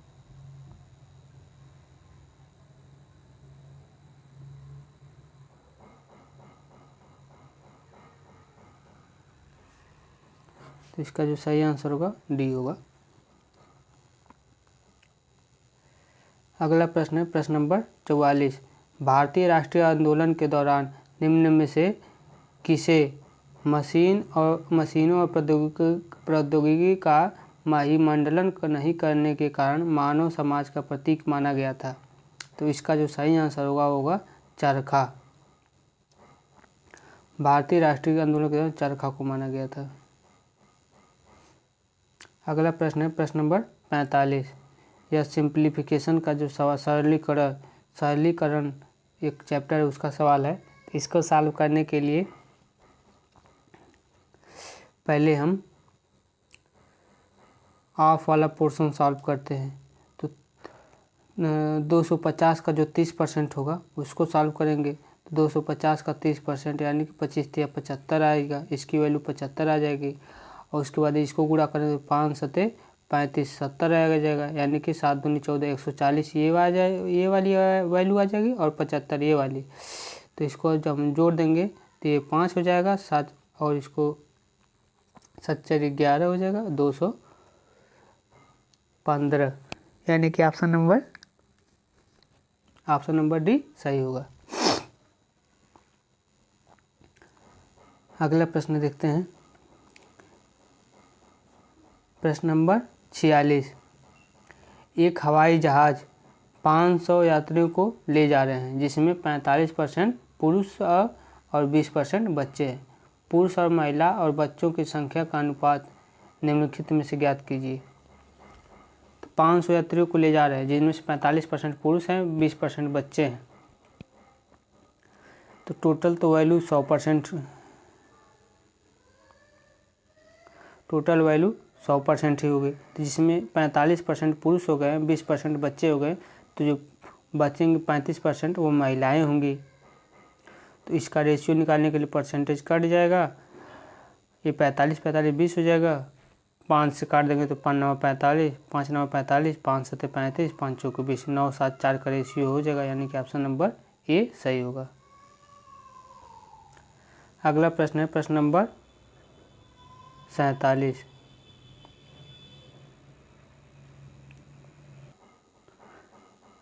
तो इसका जो सही आंसर होगा डी होगा। अगला प्रश्न है प्रश्न नंबर 44। भारतीय राष्ट्रीय आंदोलन के दौरान निम्न में से किसे मशीनों और प्रौद्योगिकी का महिमंडलन नहीं करने के कारण मानव समाज का प्रतीक माना गया था? तो इसका जो सही आंसर होगा चरखा। भारतीय राष्ट्रीय आंदोलन के दौरान चरखा को माना गया था। अगला प्रश्न है प्रश्न नंबर 45। यह सिंप्लीफिकेशन का जो सरलीकरण एक चैप्टर है उसका सवाल है। इसको सॉल्व करने के लिए पहले हम ऑफ वाला पोर्शन सॉल्व करते हैं। तो 250 का जो 30% होगा उसको सॉल्व करेंगे तो 250 का 30% यानी कि 25 या 75 आएगा, इसकी वैल्यू 75 आ जाएगी। और उसके बाद इसको गुणा करें तो 5 सते 35 70 आ जाएगा, यानी कि 7 दूनी 14 140 ये आ जाए, ये वाली वैल्यू आ जाएगी और 75 ये वाली। तो इसको जब हम जोड़ देंगे तो ये 5 हो जाएगा 7 और इसको 7 4 11 हो जाएगा 215, यानी कि ऑप्शन नंबर डी सही होगा। अगला प्रश्न देखते हैं, प्रश्न नंबर 46। एक हवाई जहाज़ 500 यात्रियों को ले जा रहे हैं, जिसमें 45% पुरुष और 20% बच्चे हैं। पुरुष और महिला और बच्चों की संख्या का अनुपात निम्नलिखित में से ज्ञात कीजिए। तो 500 यात्रियों को ले जा रहे हैं, जिनमें से 45% पुरुष हैं, 20% बच्चे हैं। तो टोटल तो वैल्यू 100%, टोटल वैल्यू 100% ही हो गई। तो जिसमें 45% पुरुष हो गए, 20% बच्चे हो गए, तो जो बचेंगे 35% वो महिलाएं होंगी। तो इसका रेशियो निकालने के लिए परसेंटेज कट जाएगा, ये 45 45 20 हो जाएगा, 5 से काट देंगे तो 5 9 45, 5 9 45, 5 7 35, 5 चौके 20, 9 7 4 का रेशियो हो जाएगा, यानी कि ऑप्शन नंबर ए सही होगा। अगला प्रश्न है प्रश्न नंबर 47।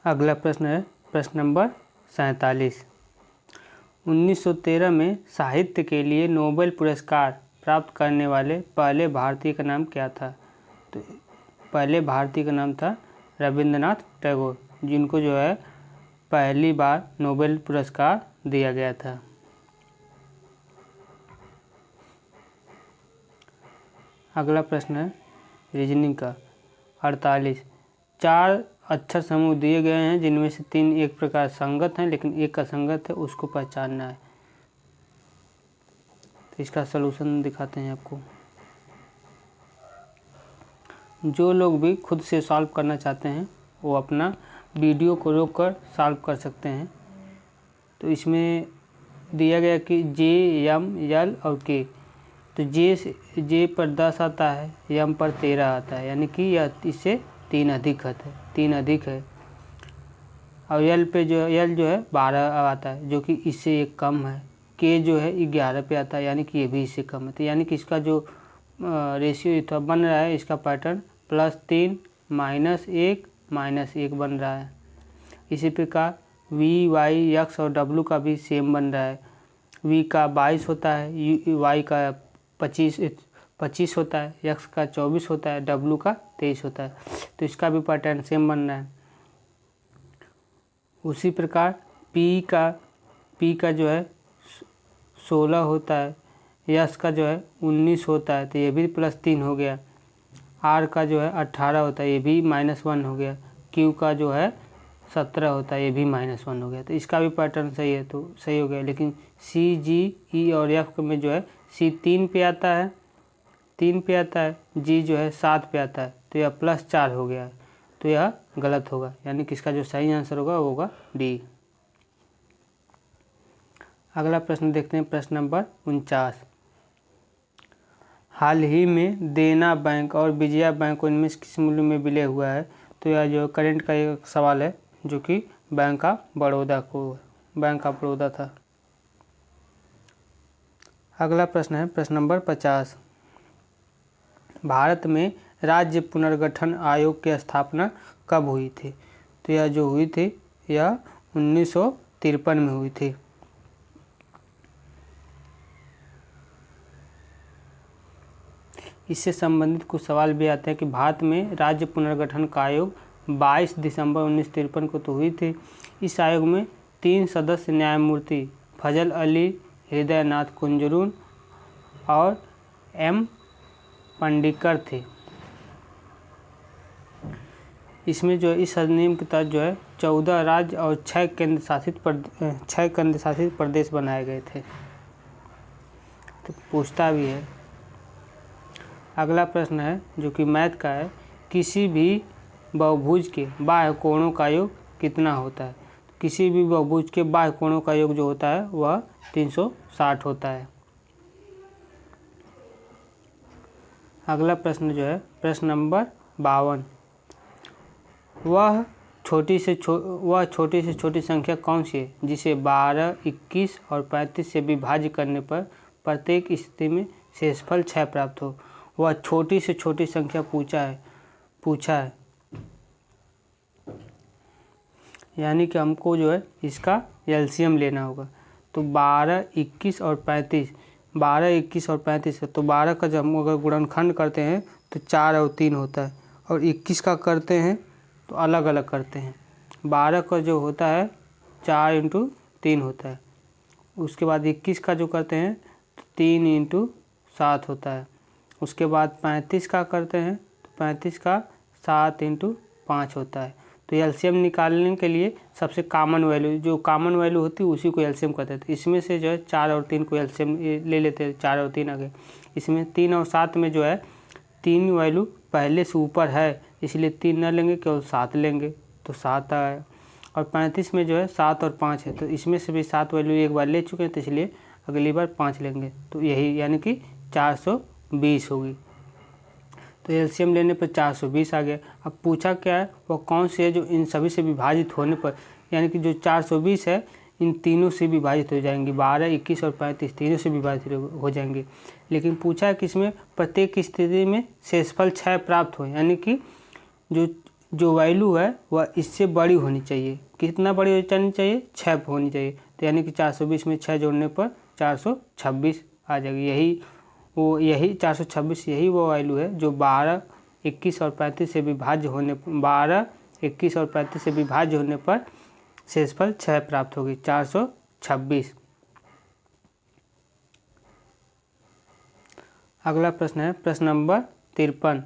अगला प्रश्न है प्रश्न नंबर 47। 1913 में साहित्य के लिए नोबेल पुरस्कार प्राप्त करने वाले पहले भारतीय का नाम क्या था? तो पहले भारतीय का नाम था रविंद्रनाथ टैगोर, जिनको जो है पहली बार नोबेल पुरस्कार दिया गया था। अगला प्रश्न है रीजनिंग का 48। 4 अक्षर समूह दिए गए हैं, जिनमें से 3 एक प्रकार संगत हैं लेकिन एक असंगत है, उसको पहचानना है। तो इसका सलूशन दिखाते हैं आपको। जो लोग भी खुद से सॉल्व करना चाहते हैं वो अपना वीडियो को रोककर सॉल्व कर सकते हैं। तो इसमें दिया गया कि जे, एम, एल और के। तो जे पर 10 आता है, एम पर 13 आता है, यानी कि यह इससे 3 अधिक है। और एल जो है 12 आता है, जो कि इससे 1 कम है। के जो है 11 पे आता है, यानी कि ये भी इससे कम है। तो यानी कि इसका जो रेशियो बन रहा है, इसका पैटर्न +3 -1 बन रहा है। इसी प्रकार वी, वाई, एक्स और डब्लू का भी सेम बन रहा है। वी का 22 होता है, वाई का 25 होता है, एक्स का 24 होता है, डब्लू का 23 होता है। तो इसका भी पैटर्न सेम बन रहा है। उसी प्रकार पी का जो है 16 होता है, यस का जो है 19 होता है, तो ये भी +3 हो गया। आर का जो है 18 होता है, ये भी -1 हो गया। क्यू का जो है 17 होता है, ये भी -1 हो गया। तो इसका भी पैटर्न सही है, तो सही हो गया। लेकिन सी, जी, ई और एफ में जो है सी 3 पे आता है, जी जो है 7 पे आता है, तो यह +4 हो गया है, तो यह गलत होगा। यानी कि इसका जो सही आंसर होगा वो होगा डी। अगला प्रश्न देखते हैं प्रश्न नंबर 49। हाल ही में देना बैंक और विजया बैंक को इनमें से किस मूल्य में विलय हुआ है? तो यह जो करंट का एक सवाल है, जो कि बैंक ऑफ बड़ौदा था। अगला प्रश्न है प्रश्न नंबर 50। भारत में राज्य पुनर्गठन आयोग की स्थापना कब हुई थी? तो यह जो हुई थी यह 1953 में हुई थी। इससे संबंधित कुछ सवाल भी आते हैं कि भारत में राज्य पुनर्गठन का आयोग 22 दिसंबर 1953 को तो हुई थी। इस आयोग में 3 सदस्य न्यायमूर्ति फजल अली, हृदयनाथ कुंजरून और एम पंडिकर थे। इसमें जो इस अधिनियम के तहत जो है 14 राज्य और 6 केंद्र शासित प्रदेश बनाए गए थे। तो पूछता भी है। अगला प्रश्न है जो कि मैथ का है, किसी भी बहुभुज के बाह्य कोणों का योग कितना होता है? किसी भी बहुभुज के बाह्य कोणों का योग जो होता है वह 360 होता है। अगला प्रश्न जो है प्रश्न नंबर 52, वह छोटी से छोटी संख्या कौन सी है जिसे 12, 21 और 35 से विभाज्य करने पर प्रत्येक स्थिति में शेषफल 6 प्राप्त हो। वह छोटी से छोटी संख्या पूछा है यानी कि हमको जो है इसका एलसीएम लेना होगा। तो 12, 21 और 35, 12, 21 और 35 है, तो 12 का जब हम अगर गुणनखंड करते हैं तो 4 और 3 होता है, और 21 का करते हैं तो अलग अलग करते हैं। 12 का जो होता है 4 × 3 होता है, उसके बाद 21 का जो करते हैं तो 3 × 7 होता है, उसके बाद 35 का करते हैं तो 35 का 7 × 5 होता है। तो एलसीएम निकालने के लिए सबसे कॉमन वैल्यू जो कॉमन वैल्यू होती है उसी को एलसीएम कहते हैं। इसमें से जो है 4 और 3 को एलसीएम ले लेते हैं, 4 और 3 आ गए। इसमें 3 और 7 में जो है 3 वैल्यू पहले से ऊपर है, इसलिए 3 न लेंगे, केवल 7 लेंगे तो 7 आया। और 35 में जो है 7 और 5 है, तो इसमें से भी 7 वैल्यू एक बार ले चुके हैं, तो इसलिए अगली बार 5 लेंगे, तो यही यानी कि 420 होगी। तो एलसीएम लेने पर 420 आ गया। अब पूछा क्या है, वो कौन सी है जो इन सभी से विभाजित होने पर, यानी कि जो 420 है इन तीनों से विभाजित हो जाएंगी, 12, 21 और 35 तीनों से विभाजित हो जाएंगी। लेकिन पूछा है कि इसमें प्रत्येक स्थिति में शेषफल 6 प्राप्त हो, यानी कि जो वैल्यू है वह इससे बड़ी होनी चाहिए। कितना बड़ी होनी चाहिए? 6 होनी चाहिए। तो यानी कि 420 में 6 जोड़ने पर 426 आ जाएगी। यही 426 यही वो वैल्यू है जो 12, 21 और 35 से विभाज्य होने 12, 21 और 35 से विभाज्य होने पर शेषफल 6 प्राप्त होगी, 426। अगला प्रश्न है प्रश्न नंबर 53,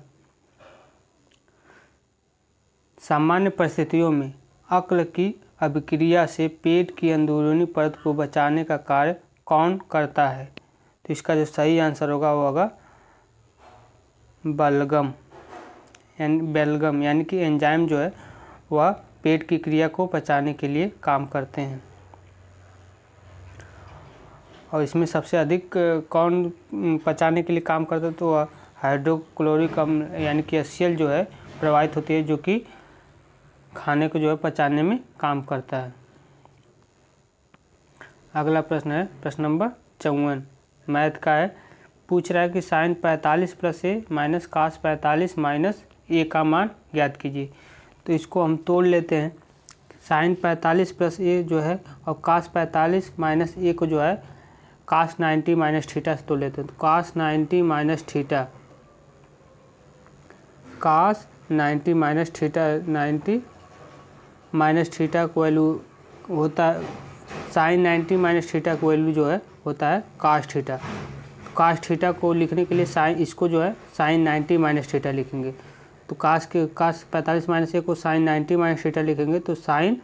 सामान्य परिस्थितियों में अक्ल की अभिक्रिया से पेट की अंदरूनी परत को बचाने का कार्य कौन करता है? तो इसका जो सही आंसर होगा वो होगा बलगम, यानी कि एंजाइम जो है वह पेट की क्रिया को पचाने के लिए काम करते हैं। और इसमें सबसे अधिक कौन पचाने के लिए काम करता है? तो वह हाइड्रोक्लोरिक अम्ल यानी कि HCl जो है प्रवाहित होती है, जो कि खाने को जो है पचाने में काम करता है। अगला प्रश्न है प्रश्न नंबर 54, मैथ का है। पूछ रहा है कि साइन 45 प्लस ए माइनस कास 45 माइनस ए का मान ज्ञात कीजिए। तो इसको हम तोड़ लेते हैं। साइन 45 प्लस ए जो है और कास 45 माइनस ए को जो है कास 90 माइनस थीटा से तोड़ लेते हैं। तो कास 90 माइनस थीटा, कास 90 माइनस थीटा, 90 माइनस थीटा को वैल्यू होता है, साइन 90 माइनस थीटा को वैल्यू जो है होता है कास थीटा। कास थीटा को लिखने के लिए साइन इसको जो है साइन 90 माइनस थीटा लिखेंगे। तो कास 45 माइनस ए को साइन 90 माइनस थीटा लिखेंगे, तो sine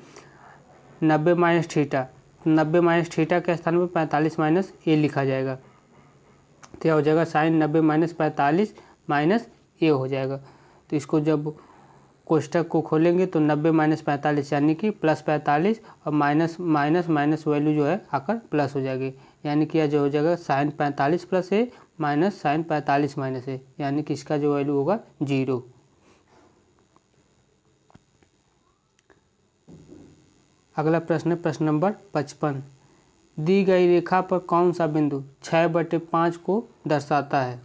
90 minus theta, 90 minus theta के स्थान पर 45 माइनस ए लिखा जाएगा। तो यह हो जाएगा साइन 90 माइनस 45 माइनस ए हो जाएगा। तो इसको जब कोष्टक को खोलेंगे तो 90 माइनस 45 यानी कि प्लस 45 और माइनस माइनस माइनस वैल्यू जो है आकर प्लस हो जाएगी, यानी कि यह जो हो जाएगा साइन 45 प्लस ए माइनस साइन 45 माइनस ए, यानी कि इसका जो वैल्यू होगा 0। अगला प्रश्न है प्रश्न नंबर 55, दी गई रेखा पर कौन सा बिंदु 6/5 को दर्शाता है?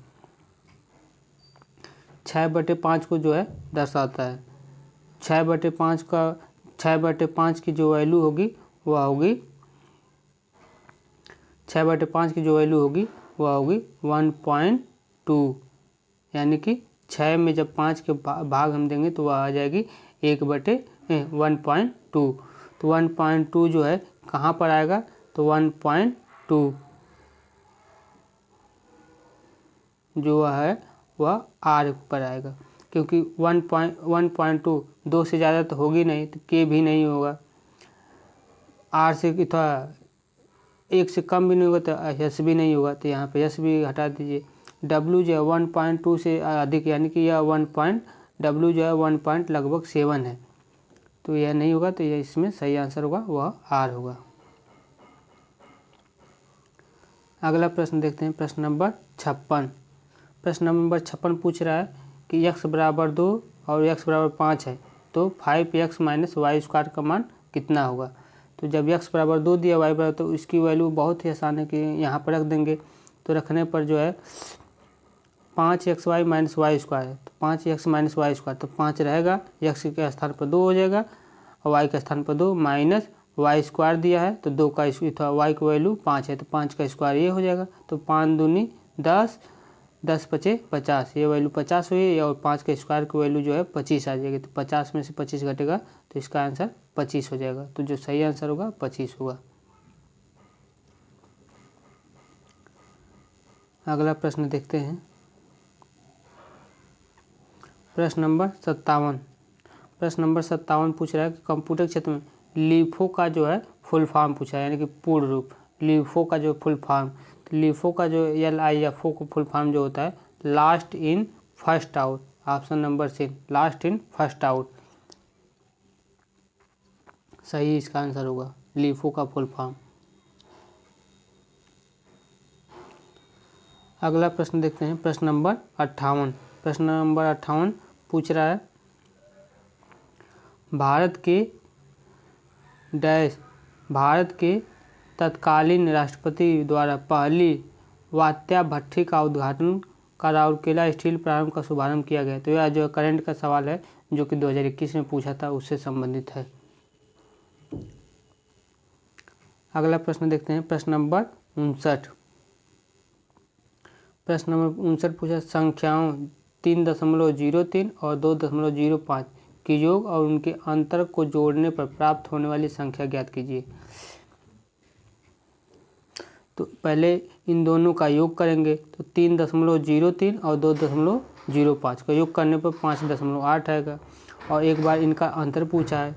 6/5 को जो है दर्शाता है। 6/5 की जो वैल्यू होगी वह होगी 6/5 की जो वैल्यू होगी वह होगी 1.2, यानी कि 6 में जब 5 के भाग हम देंगे तो वह आ जाएगी 1/2। तो 1.2 जो है कहाँ पर आएगा? तो 1.2 जो है वह R पर आएगा, क्योंकि 1.2 2 से ज़्यादा तो होगी नहीं, तो K भी नहीं होगा, R से थोड़ा 1 से कम भी नहीं होगा, तो S भी नहीं होगा, तो यहाँ पे S भी हटा दीजिए। W जो है 1.2 से अधिक, यानी कि यह W जो है 1 लगभग 7 है, तो यह नहीं होगा, तो यह इसमें सही आंसर होगा वह आर होगा। अगला प्रश्न देखते हैं, प्रश्न नंबर 56। प्रश्न नंबर 56 पूछ रहा है कि x बराबर 2 और x बराबर 5 है तो 5x माइनस वाई स्क्वायर का मान कितना होगा। तो जब x बराबर 2 दिया y बराबर, तो इसकी वैल्यू बहुत ही आसान है कि यहाँ पर रख देंगे। तो रखने पर जो है 5xy माइनस वाई स्क्वायर है, तो 5x माइनस वाई स्क्वायर, तो 5 रहेगा, x के स्थान पर 2 हो जाएगा और y के स्थान पर 2 माइनस वाई स्क्वायर दिया है तो 2 का वाई की वैल्यू 5 है तो 5 का स्क्वायर ये हो जाएगा। तो 5 दूनी 10, 10 पचे 50, ये वैल्यू 50 हुई और 5 के स्क्वायर की वैल्यू जो है 25 आ जाएगी। तो 50 में से 25 घटेगा तो इसका आंसर 25 हो जाएगा। तो जो सही आंसर होगा 25 होगा। अगला प्रश्न देखते हैं, प्रश्न नंबर 57। प्रश्न नंबर 57 पूछ रहा है कि कंप्यूटर क्षेत्र में लीफो का जो है फुल फॉर्म पूछा है, यानी कि पूर्ण रूप लीफो का जो फुल फॉर्म। तो लीफो का जो LIFO का फुल फॉर्म जो होता है last in first out. Option number C, last in first out सही इसका आंसर होगा, लीफो का फुल फॉर्म। अगला प्रश्न देखते हैं, प्रश्न नंबर 58। प्रश्न नंबर 58 पूछ रहा है भारत के तत्कालीन राष्ट्रपति द्वारा पहली वात्या भट्ठी का उद्घाटन का राउरकेला स्टील प्लांट का शुभारंभ किया गया। तो यह जो करंट का सवाल है जो कि 2021 में पूछा था उससे संबंधित है। अगला प्रश्न देखते हैं, प्रश्न नंबर 59। प्रश्न नंबर 59 पूछा संख्याओं 3.03 और 2.05 के योग और उनके अंतर को जोड़ने पर प्राप्त होने वाली संख्या ज्ञात कीजिए। तो पहले इन दोनों का योग करेंगे, तो 3.03 और 2.05 का योग करने पर 5.8 आएगा। और एक बार इनका अंतर पूछा है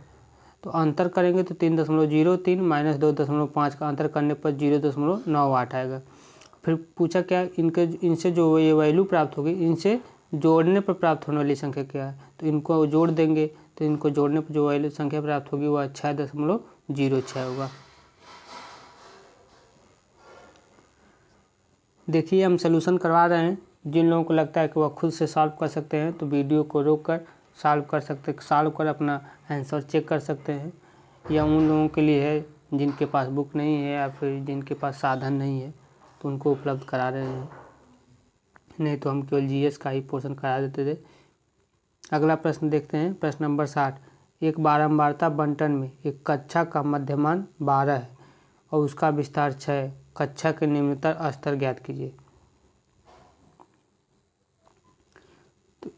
तो अंतर करेंगे तो 3.03 माइनस 2.5 का अंतर करने पर 0.98 आएगा। फिर पूछा क्या इनसे जो ये वैल्यू प्राप्त होगी इनसे जोड़ने पर प्राप्त होने वाली संख्या क्या है। तो इनको जोड़ देंगे, तो इनको जोड़ने पर जो वैल्यू संख्या प्राप्त होगी वह 6.06 होगा। देखिए हम सलूशन करवा रहे हैं, जिन लोगों को लगता है कि वह खुद से सॉल्व कर सकते हैं तो वीडियो को रोक कर सॉल्व कर अपना आंसर चेक कर सकते हैं। या उन लोगों के लिए है जिनके पास बुक नहीं है या फिर जिनके पास साधन नहीं है तो उनको उपलब्ध करा रहे हैं, नहीं तो हम केवल GS का ही पोर्शन करा देते थे। अगला प्रश्न देखते हैं, प्रश्न नंबर 60। एक बारंबारता बंटन में एक कक्षा का मध्यमान 12 है और उसका विस्तार 6 है। कक्षा के निम्नतर स्तर ज्ञात कीजिए। तो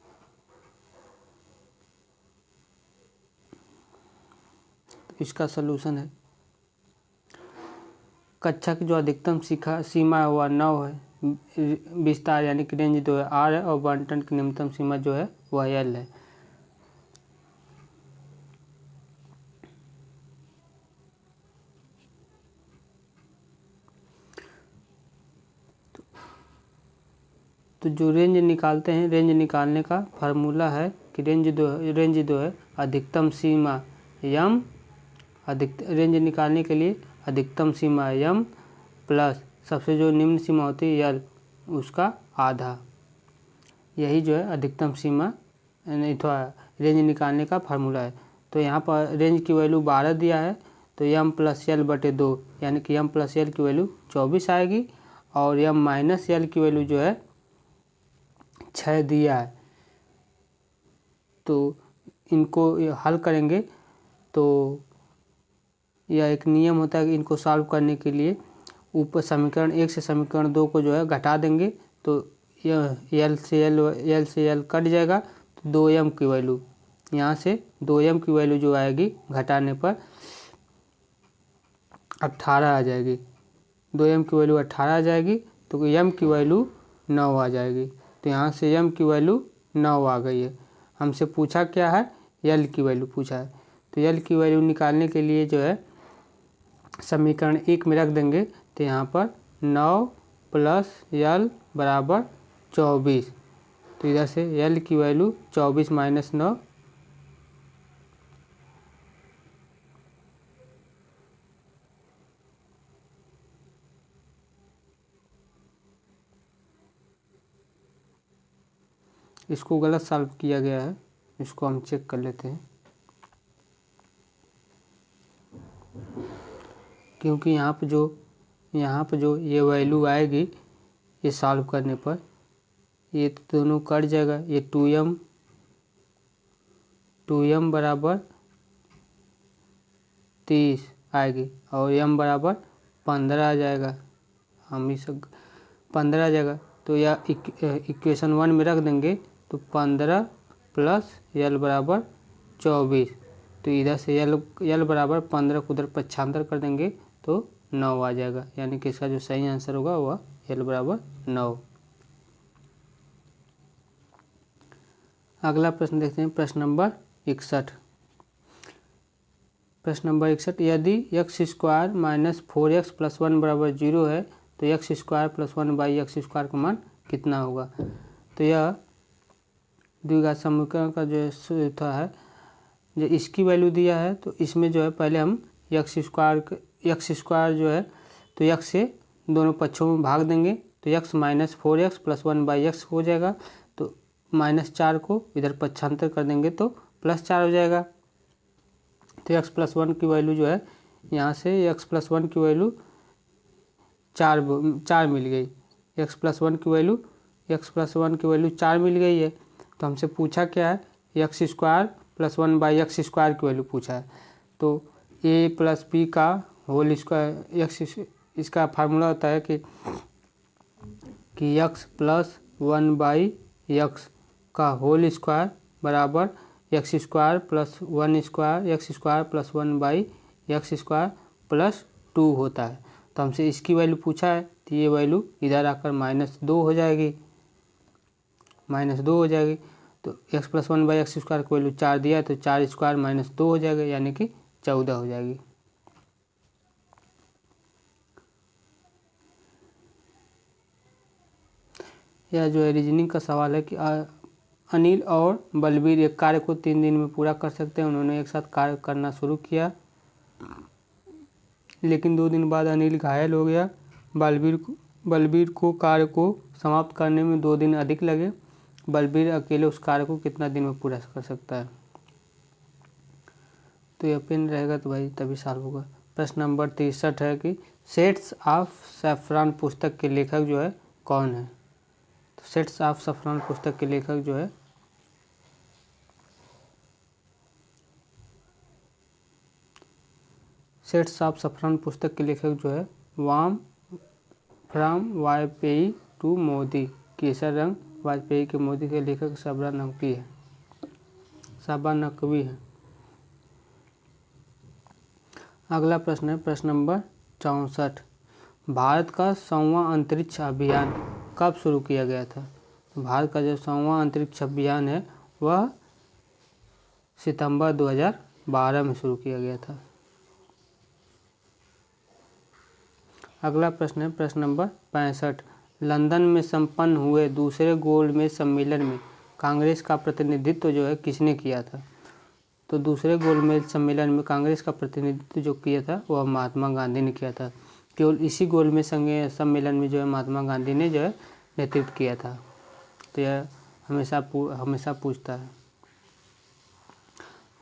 इसका सलूशन है, कक्षा की जो अधिकतम सीमा है वह 9 है, विस्तार यानी कि रेंज जो है R है और बंटन की निम्नतम सीमा जो है वह L है। तो जो रेंज निकालते हैं, रेंज निकालने का फार्मूला है कि रेंज जो है अधिकतम सीमा m, रेंज निकालने के लिए अधिकतम सीमा m प्लस सबसे जो निम्न सीमा होती है L उसका आधा, यही जो है अधिकतम सीमा नहीं तो रेंज निकालने का फार्मूला है। तो यहाँ पर रेंज की वैल्यू 12 दिया है तो m प्लस L बटे 2 यानी कि m प्लस L की वैल्यू 24 आएगी और m माइनस L की वैल्यू जो है 6 दिया है। तो इनको हल करेंगे तो यह एक नियम होता है कि इनको सॉल्व करने के लिए ऊपर समीकरण 1 से समीकरण 2 को जो है घटा देंगे तो यह L से L कट जाएगा। तो 2m की वैल्यू यहाँ से 2m की वैल्यू जो आएगी घटाने पर 18 आ जाएगी। 2m की वैल्यू 18 आ जाएगी तो m की वैल्यू 9 आ जाएगी। तो यहाँ से m की वैल्यू 9 आ गई है। हमसे पूछा क्या है, L की वैल्यू पूछा है। तो L की वैल्यू निकालने के लिए जो है समीकरण 1 में रख देंगे तो यहाँ पर 9 प्लस L बराबर 24। तो इधर से L की वैल्यू 24 माइनस 9 इसको गलत सॉल्व किया गया है, इसको हम चेक कर लेते हैं। क्योंकि यहाँ पर जो ये वैल्यू आएगी ये सॉल्व करने पर, ये दोनों कट जाएगा। ये 2m बराबर 30 आएगी और m बराबर 15 आ जाएगा। हम इस 15 आ जाएगा तो यह इक्वेशन 1 में रख देंगे तो 15 प्लस l बराबर 24। तो इधर से l बराबर 15 को उधर पक्षांतर कर देंगे तो 9 आ जाएगा, यानी कि इसका जो सही आंसर होगा वह l बराबर 9। अगला प्रश्न देखते हैं, प्रश्न नंबर 61। प्रश्न नंबर 61, यदि x square minus 4x plus 1 बराबर 0 है तो x square plus 1 by x square का मान कितना होगा। तो यह द्विघात समीकरण का जो सूत्र है, जो इसकी वैल्यू दिया है तो इसमें जो है पहले हम एक्स स्क्वायर जो है तो x से दोनों पक्षों में भाग देंगे तो x minus 4x plus 1 by x हो जाएगा। तो -4 को इधर पक्षांतर कर देंगे तो +4 हो जाएगा। तो x प्लस 1 की वैल्यू जो है यहाँ से x प्लस 1 की वैल्यू 4 मिल गई। x प्लस 1 की वैल्यू 4 मिल गई है। तो हमसे पूछा क्या है, x square plus 1 by x square की वैल्यू पूछा है। तो a प्लस b का होल स्क्वायर, एक्स इसका फार्मूला होता है कि x प्लस 1 बाई एक्स का होल स्क्वायर बराबर x square plus 1 square x square plus 1 by x square plus 2 होता है। तो हमसे इसकी वैल्यू पूछा है तो ये वैल्यू इधर आकर -2 हो जाएगी, तो x plus 1 by x square की वैल्यू 4 दिया है तो 4 स्क्वायर -2 हो जाएगा, यानी कि 14 हो जाएगी। यह जो है रीजनिंग का सवाल है कि अनिल और बलबीर एक कार्य को 3 दिन में पूरा कर सकते हैं। उन्होंने एक साथ कार्य करना शुरू किया, लेकिन 2 दिन बाद अनिल घायल हो गया। बलबीर को कार्य को समाप्त करने में 2 दिन अधिक लगे। बलबीर अकेले उस कार्य को कितना दिन में पूरा कर सकता है। तो यह पेन रहेगा तो भाई तभी सॉल्व होगा। प्रश्न नंबर 63 है कि शेड्स ऑफ सैफरन पुस्तक के लेखक जो है कौन है। तो शेड्स ऑफ सैफरन पुस्तक के लेखक जो है वाम फ्रॉम वाजपेयी टू मोदी, केसर रंग वाजपेयी के मोदी के लेखक साबा नकवी है। अगला प्रश्न है प्रश्न नंबर 64। भारत का 100वां अंतरिक्ष अभियान कब शुरू किया गया था। भारत का जो 100वां अंतरिक्ष अभियान है वह सितंबर 2012 में शुरू किया गया था। अगला प्रश्न है प्रश्न नंबर 65। लंदन में संपन्न हुए दूसरे गोलमेज सम्मेलन में कांग्रेस का प्रतिनिधित्व जो है किसने किया था। तो दूसरे गोलमेज सम्मेलन में कांग्रेस का प्रतिनिधित्व जो किया था वह महात्मा गांधी ने किया था। केवल इसी गोलमेज सम्मेलन में जो है महात्मा गांधी ने जो है नेतृत्व किया था। तो यह हमेशा पूछता है।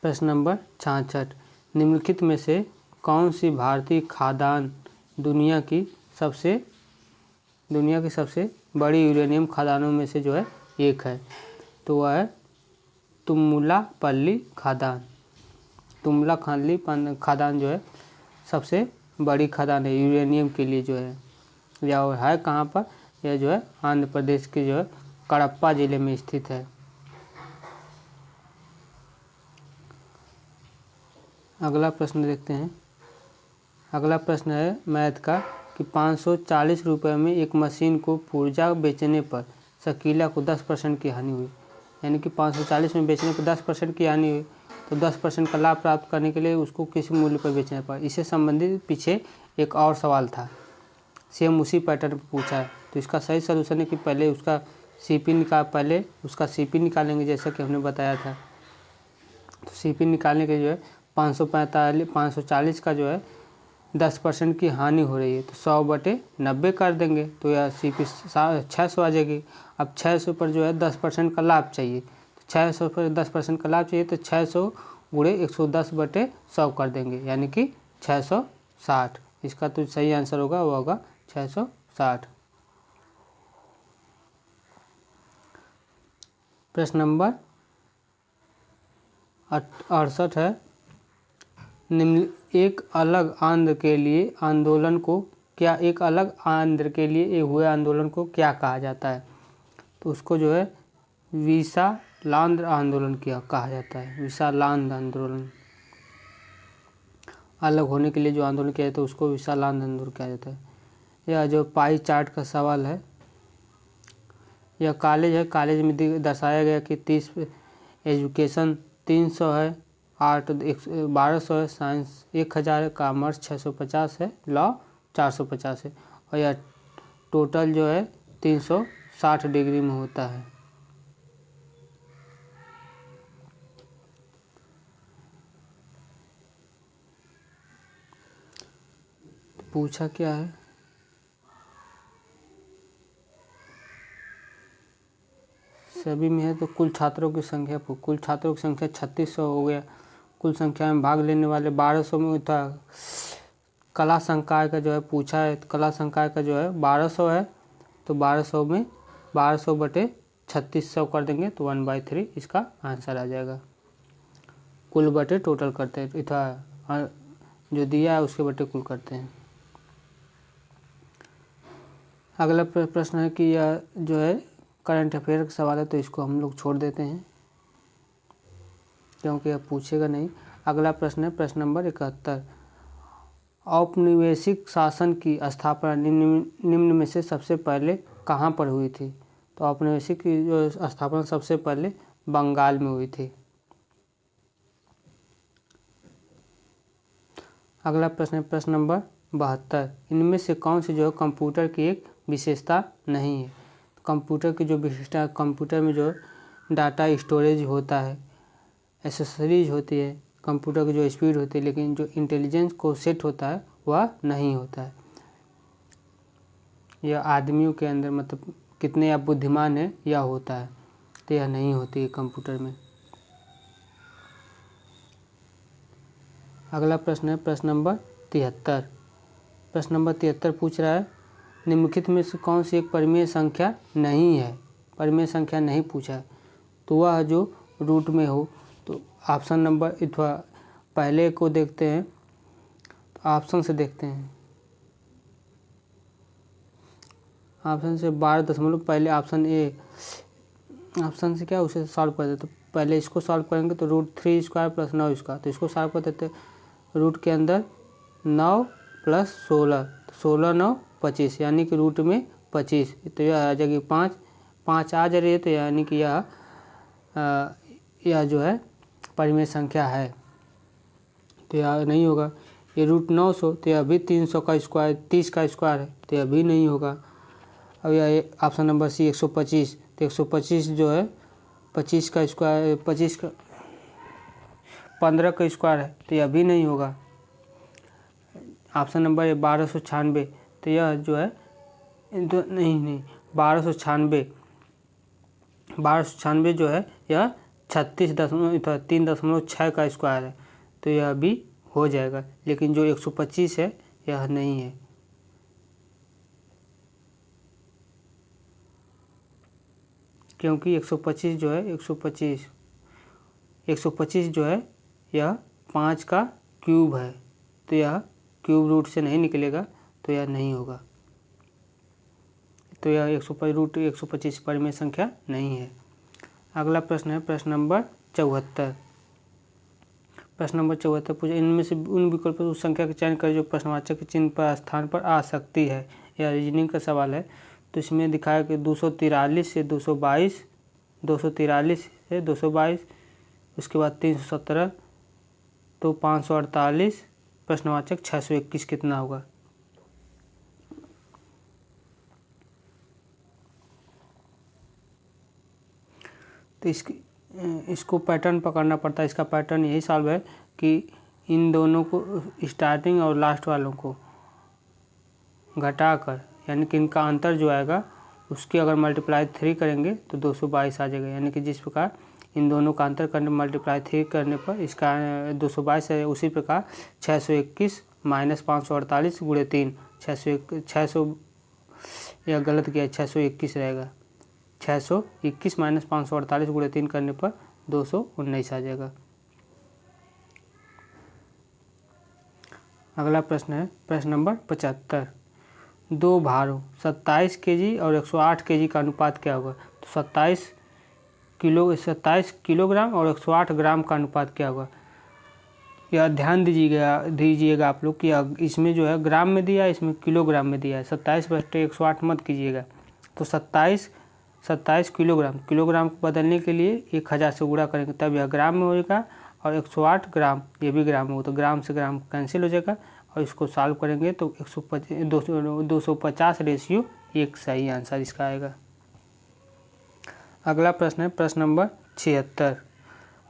प्रश्न नंबर 66। निम्नलिखित में से कौन सी भारतीय खादान दुनिया की सबसे बड़ी यूरेनियम खदानों में से जो है एक है। तो वह है तुमुलापल्ली खादान। तुमुलापल्ली खादान जो है सबसे बड़ी खादान है यूरेनियम के लिए जो है। यह है कहाँ पर, यह जो है आंध्र प्रदेश के जो है कडप्पा जिले में स्थित है। अगला प्रश्न देखते हैं। अगला प्रश्न है मैथ का कि 540 रुपये में एक मशीन को पुर्जा बेचने पर शकीला को 10% की हानि हुई। यानी कि 540 में बेचने पर 10% की हानि हुई, तो 10% का लाभ प्राप्त करने के लिए उसको किस मूल्य पर बेचना पड़ा। इससे संबंधित पीछे एक और सवाल था, सेम उसी पैटर्न पर पूछा है। तो इसका सही सलूशन है कि पहले उसका सीपी निकालेंगे, जैसा कि हमने बताया था। तो सीपी निकालने के जो है 540 का जो है 10% की हानि हो रही है तो 100/90 कर देंगे तो यह CP 600 आ जाएगी। अब 600 पर जो है 10% का लाभ चाहिए, तो 600 पर 10% का लाभ चाहिए तो 600 गुणे 110/100 कर देंगे, यानी कि 660। इसका तो सही आंसर होगा वो होगा 660। प्रश्न नंबर 68 है, निम्न एक अलग आंध्र के लिए आंदोलन को क्या एक अलग आंध्र के लिए हुए आंदोलन को क्या कहा जाता है? तो उसको जो है विशालांध्र आंदोलन क्या कहा जाता है, विशालांध्र आंदोलन। अलग होने के लिए जो आंदोलन किया जाता है उसको विशालांध्र आंदोलन कहा जाता है। यह जो पाई चार्ट का सवाल है, यह कॉलेज है, कॉलेज में दर्शाया गया कि 30 एजुकेशन 300 है, आर्ट 1200 है, साइंस 1000 है, कॉमर्स 650 है, लॉ 450 है और यह टोटल जो है 360 डिग्री में होता है। पूछा क्या है, सभी में है तो कुल छात्रों की संख्या 3600 हो गया। कुल संख्या में भाग लेने वाले 1200 में था। कला संकाय का जो है पूछा है, तो कला संकाय का जो है 1200 है, तो 1200 में 1200/3600 कर देंगे तो 1/3 इसका आंसर आ जाएगा। कुल बटे टोटल करते हैं, इतना जो दिया है उसके बटे कुल करते हैं। अगला प्रश्न है कि यह जो है करंट अफेयर का सवाल है तो इसको हम लोग छोड़ देते हैं क्योंकि यह पूछेगा नहीं। अगला प्रश्न है प्रश्न नंबर 71, औपनिवेशिक शासन की स्थापना निम्न में से सबसे पहले कहाँ पर हुई थी? तो औपनिवेशिक की जो स्थापना सबसे पहले बंगाल में हुई थी। अगला प्रश्न है प्रश्न नंबर 72, इनमें से कौन सी जो है कंप्यूटर की एक विशेषता नहीं है? कंप्यूटर की जो विशेषता, कंप्यूटर में जो डाटा स्टोरेज होता है, एसेसरीज होती है, कंप्यूटर की जो स्पीड होती है, लेकिन जो इंटेलिजेंस को सेट होता है वह नहीं होता है। यह आदमियों के अंदर मतलब कितने आप बुद्धिमान हैं यह होता है, तो यह नहीं होती है कंप्यूटर में। अगला प्रश्न है प्रश्न नंबर 73। प्रश्न नंबर 73 पूछ रहा है, निम्नलिखित में से कौन सी एक परिमेय संख्या नहीं है? परिमेय संख्या नहीं पूछा है, तो वह जो रूट में हो। तो ऑप्शन नंबर अथवा पहले को देखते हैं, तो ऑप्शन से देखते हैं। ऑप्शन से 12 पहले ऑप्शन ए, ऑप्शन से क्या उसे सॉल्व कर देते। तो पहले इसको सॉल्व करेंगे तो √3² + 9², तो इसको सॉल्व कर देते। रूट के अंदर 9 + 16, 16 9 25, यानी कि रूट में 25, तो यह आ जाएगी 5 5 आ जा रही है, तो यानी कि यह जो है परिमेय संख्या है, तो यह नहीं होगा। ये √900, तो यह भी 300 का स्क्वायर 30 का स्क्वायर है, तो यह भी नहीं होगा। अब यह ऑप्शन नंबर सी 125, तो 125 जो है 25 का स्क्वायर 25 का 15 का स्क्वायर है, तो यह भी नहीं होगा। ऑप्शन नंबर 1296, तो यह जो है तो नहीं 1296 जो है यह 36.3.6 का स्क्वायर है, तो यह भी हो जाएगा। लेकिन जो 125 है यह नहीं है। क्योंकि 125 जो है 125 जो है यह 5 का क्यूब है, तो यह क्यूब रूट से नहीं निकलेगा, तो यह नहीं होगा। तो यह 125 परिमेय संख्या नहीं है। अगला प्रश्न है प्रश्न नंबर 74। प्रश्न नंबर 74 पूछा, इनमें से उन विकल्पों उस संख्या का चयन करें जो प्रश्नवाचक के चिन्ह पर स्थान पर आ सकती है। यह रीजनिंग का सवाल है, तो इसमें दिखाया कि 243 से 222, 243 से 222, उसके बाद 317, तो 548, प्रश्नवाचक 621 कितना होगा? तो इसको पैटर्न पकड़ना पड़ता है। इसका पैटर्न यही सॉल्व है कि इन दोनों को स्टार्टिंग और लास्ट वालों को घटाकर, यानी कि इनका अंतर जो आएगा उसके अगर मल्टीप्लाई 3 करेंगे तो 222 आ जाएगा। यानी कि जिस प्रकार इन दोनों का अंतर करने मल्टीप्लाई 3 करने पर इसका 222 है, उसी प्रकार 621 माइनस 548 गुणे 3 600 या गलत किया, 621 रहेगा। 621 माइनस 548 गुणे 3 करने पर 219 आ जाएगा। अगला प्रश्न है प्रश्न नंबर 75। दो भारों 27 केजी और 108 केजी का अनुपात क्या होगा? तो 27 किलोग्राम और 108 ग्राम का अनुपात क्या होगा? यह ध्यान दीजिएगा आप लोग कि इसमें जो है ग्राम में दिया है, इसमें किलोग्राम में दिया है। 27/108 मत कीजिएगा। तो 27 किलोग्राम को बदलने के लिए 1000 से गुणा करेंगे तब यह ग्राम में होगा, और 108 ग्राम ये भी ग्राम में हो, तो ग्राम से ग्राम कैंसिल हो जाएगा, और इसको सॉल्व करेंगे तो 250/1 सही आंसर इसका आएगा। अगला प्रश्न है प्रश्न नंबर 76।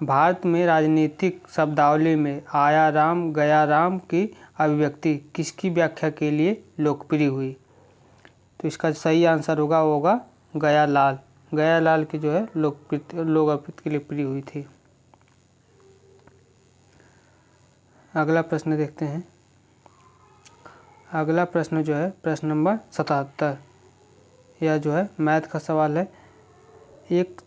भारत में राजनीतिक शब्दावली में आया राम गया राम की अभिव्यक्ति किसकी व्याख्या के लिए लोकप्रिय हुई? तो इसका सही आंसर होगा गया लाल की जो है लोकप्रिय के लिए प्रिय हुई थी। अगला प्रश्न देखते हैं। अगला प्रश्न जो है प्रश्न नंबर 77। यह जो है मैथ का सवाल है। एक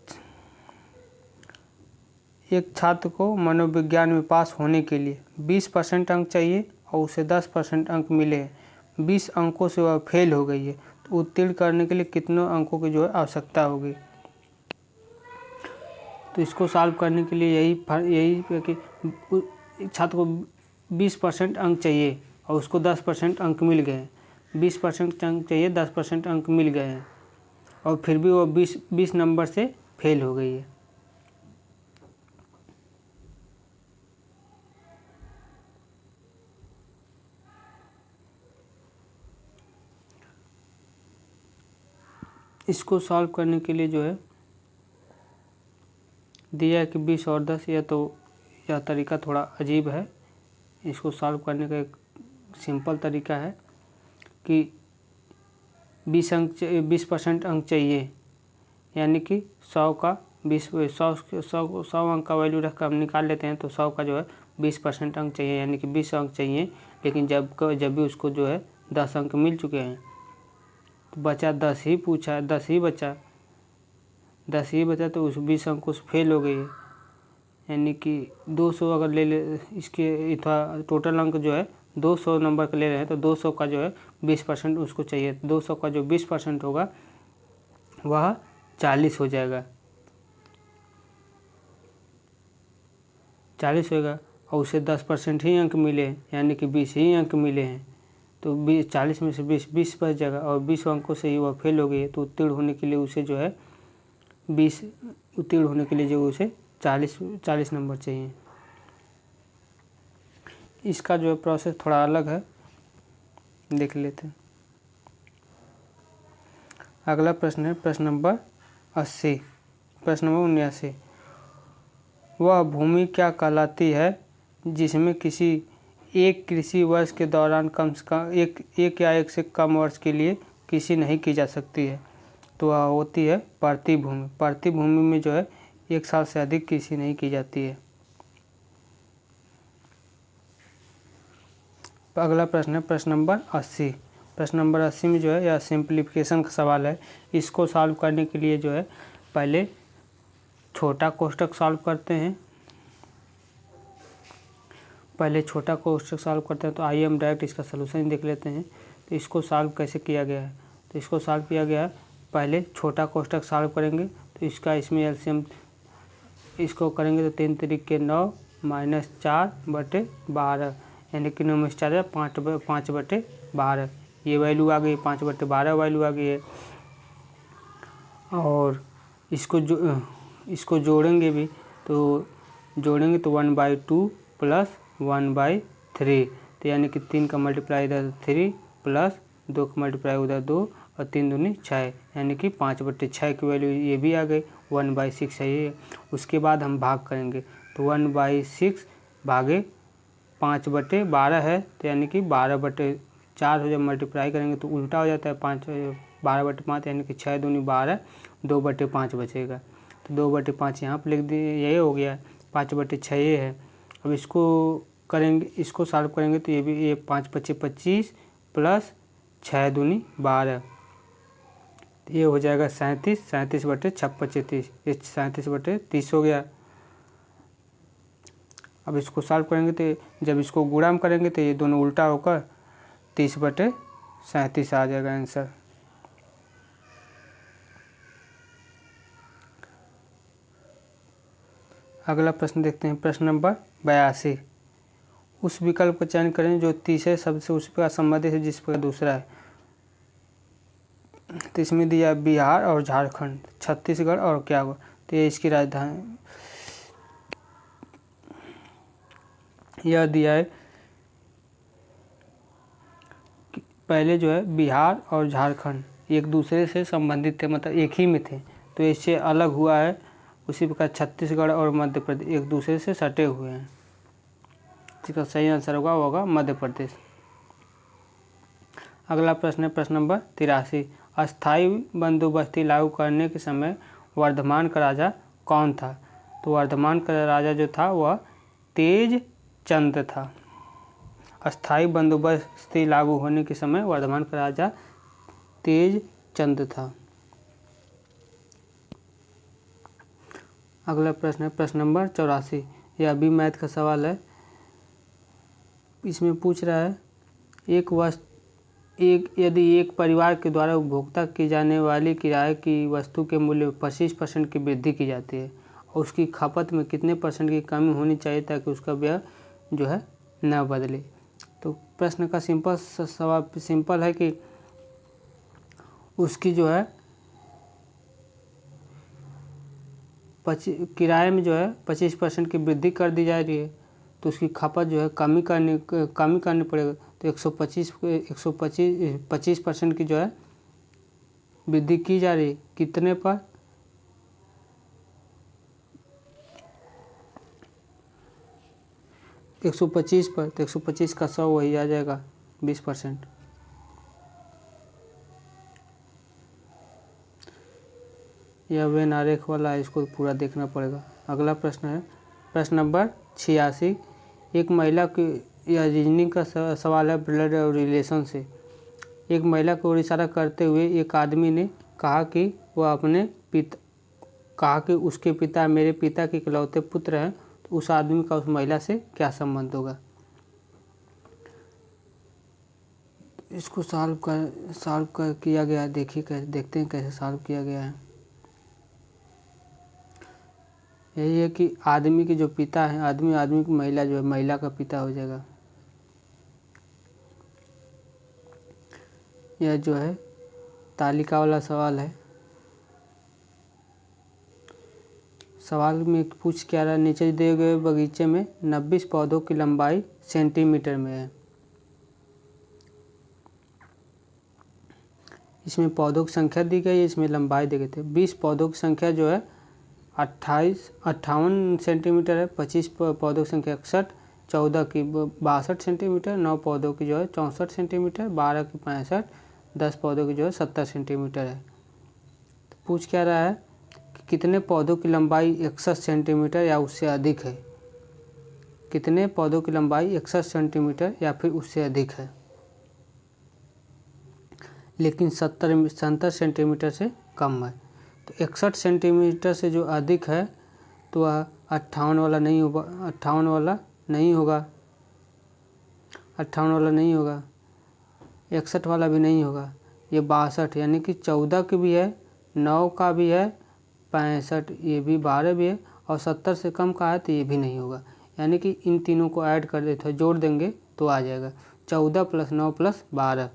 छात्र को मनोविज्ञान में पास होने के लिए 20% अंक चाहिए और उसे 10% अंक मिले हैं। 20 अंकों से वह फेल हो गई है, तो उत्तीर्ण करने के लिए कितने अंकों की जो है आवश्यकता होगी? तो इसको सॉल्व करने के लिए यही है कि छात्र को 20% अंक चाहिए और उसको 10% अंक मिल गए हैं। 20% अंक चाहिए, 10% अंक मिल गए हैं, और फिर भी वो 20 नंबर से फेल हो गई है। इसको सॉल्व करने के लिए जो है दिया है कि 20 और 10, यह तरीका थोड़ा अजीब है। इसको सॉल्व करने का एक सिंपल तरीका है कि 20% अंक चाहिए, यानी कि 100 का 100 अंक का वैल्यू रख कर हम निकाल लेते हैं, तो 100 का जो है 20% अंक चाहिए, यानी कि 20 अंक चाहिए। लेकिन जब भी उसको जो है 10 अंक मिल चुके हैं, तो बचा 10 ही पूछा, 10 ही बचा, तो उस 20 अंक से फेल हो गई है। यानी कि 200 अगर ले इसके टोटल अंक जो है 200 नंबर का ले रहे हैं, तो 200 का जो है 20% उसको चाहिए। 200 का जो 20% होगा वह 40 हो जाएगा, 40 होगा, और उसे 10% ही अंक मिले, यानी कि 20 ही अंक मिले हैं, तो 40 में से 20 बच जाएगा, और 20 अंकों से ही वह फेल हो गई है। तो उत्तीर्ण होने के लिए उसे जो है 40 नंबर चाहिए। इसका जो है प्रोसेस थोड़ा अलग है, देख लेते हैं। अगला प्रश्न है प्रश्न नंबर 80। प्रश्न नंबर 79। वह भूमि क्या कहलाती है जिसमें किसी एक कृषि वर्ष के दौरान कम से कम एक या एक से कम वर्ष के लिए कृषि नहीं की जा सकती है? तो वह होती है परती भूमि। परती भूमि में जो है 1 साल से अधिक कृषि नहीं की जाती है। अगला प्रश्न है प्रश्न नंबर 80। प्रश्न नंबर 80 में जो है यह सिंप्लीफिकेशन का सवाल है। इसको सॉल्व करने के लिए जो है पहले छोटा कोष्ठक सॉल्व करते हैं। तो आइए हम डायरेक्ट इसका सलूशन देख लेते हैं। तो इसको सॉल्व कैसे किया गया है? तो इसको सॉल्व किया गया है, पहले छोटा कोष्ठक सॉल्व करेंगे, तो इसमें एलसीएम इसको करेंगे तो 3 तरीके 9 माइनस 4/12, यानी कि 9 में 4 5/12, ये वैल्यू आ गई, 5/12 वैल्यू आ गई है। और इसको जोड़ेंगे भी, तो 1/2 प्लस 1/3, तो यानी कि 3 का मल्टीप्लाई इधर 3 प्लस 2 का मल्टीप्लाई उधर 2, और 3 दूनी 6, यानी कि 5/6 की वैल्यू ये भी आ गई। 1/6 है ये। उसके बाद हम भाग करेंगे, तो 1/6 भागे 5/12 है, तो यानी कि 12/4 हो, जब मल्टीप्लाई करेंगे तो उल्टा हो जाता है, 12/5 यानी कि 6 दूनी 12, 2/5 बचेगा। तो 2/5 यहाँ पर लिख दिए, यही हो गया। 5/6 ये है। अब इसको करेंगे, इसको सॉल्व करेंगे तो ये भी, ये 5×5 = 25 प्लस 6 दूनी 12, ये हो जाएगा 37, 37/6 = 30, ये 37/30 हो गया। अब इसको सॉल्व करेंगे तो जब इसको गुणा में करेंगे तो ये दोनों उल्टा होकर 30/37 आ जाएगा आंसर। अगला प्रश्न देखते हैं, प्रश्न नंबर 82। उस विकल्प का चयन करें जो तीसरे शब्द से उस प्रकार संबंधित है जिस प्रकार दूसरा है। तो इसमें दिया बिहार और झारखंड, छत्तीसगढ़ और क्या हुआ, तो ये इसकी राजधानी, यह दिया है कि पहले जो है बिहार और झारखंड एक दूसरे से संबंधित थे, मतलब एक ही में थे, तो इससे अलग हुआ है। उसी प्रकार छत्तीसगढ़ और मध्य प्रदेश एक दूसरे से सटे हुए हैं। इसका सही आंसर होगा मध्य प्रदेश। अगला प्रश्न है प्रश्न नंबर 83। अस्थाई बंदोबस्ती लागू करने के समय वर्धमान का राजा कौन था? तो वर्धमान का राजा जो था वह तेज चंद था। अस्थाई बंदोबस्ती लागू होने के समय वर्धमान का राजा तेज चंद था। अगला प्रश्न है प्रश्न नंबर 84। यह अभी मैथ का सवाल है। इसमें पूछ रहा है यदि एक परिवार के द्वारा उपभोक्ता की जाने वाली किराए की वस्तु के मूल्य में 25% की वृद्धि की जाती है और उसकी खपत में कितने % की कमी होनी चाहिए ताकि उसका व्यय जो है न बदले। तो प्रश्न का सिंपल है कि उसकी जो है किराए में जो है 25% की वृद्धि कर दी जा रही है, तो उसकी खपत जो है कमी करनी पड़ेगा। तो 25% की जो है वृद्धि की जा रही है, कितने पर? 125 पर। तो 125 का 100 वही आ जाएगा 20%। यह वेन आरेख वाला है, इसको पूरा देखना पड़ेगा। अगला प्रश्न है प्रश्न नंबर 86। एक महिला की, यह रीजनिंग का सवाल है ब्लड और रिलेशन से। एक महिला को इशारा करते हुए एक आदमी ने कहा कि उसके पिता मेरे पिता के इकलौते पुत्र हैं, तो उस आदमी का उस महिला से क्या संबंध होगा? इसको सॉल्व कर किया गया, देखते हैं कैसे सॉल्व किया गया है। यही है कि आदमी के जो पिता है, आदमी की महिला जो है महिला का पिता हो जाएगा। यह जो है तालिका वाला सवाल है। सवाल में पूछ क्या रहा है, नीचे दिए गए बगीचे में 90 पौधों की लंबाई सेंटीमीटर में है। इसमें पौधों की संख्या दी गई है, इसमें लंबाई दी गई थी। 20 पौधों की संख्या जो है 58 सेंटीमीटर है, 25 पौधों की संख्या 61, 14 की 62 सेंटीमीटर, 9 पौधों की जो है 64 सेंटीमीटर, 12 की 65, 10 पौधों की जो है 70 सेंटीमीटर है। तो पूछ क्या रहा है कि कितने पौधों की लंबाई 61 सेंटीमीटर या उससे अधिक है। कितने पौधों की लंबाई 61 सेंटीमीटर या फिर उससे अधिक है, लेकिन 70 सेंटीमीटर से कम है। तो 61 सेंटीमीटर से जो अधिक है तो वह 58 वाला नहीं होगा, 58 वाला नहीं होगा, 61 वाला भी नहीं होगा, ये 62 यानी कि 14 की भी है, 9 का भी है, 65 ये भी, 12 भी है, और 70 से कम का है तो ये भी नहीं होगा। यानी कि इन तीनों को ऐड कर देते हैं, जोड़ देंगे तो आ जाएगा 14 + 9 + 12।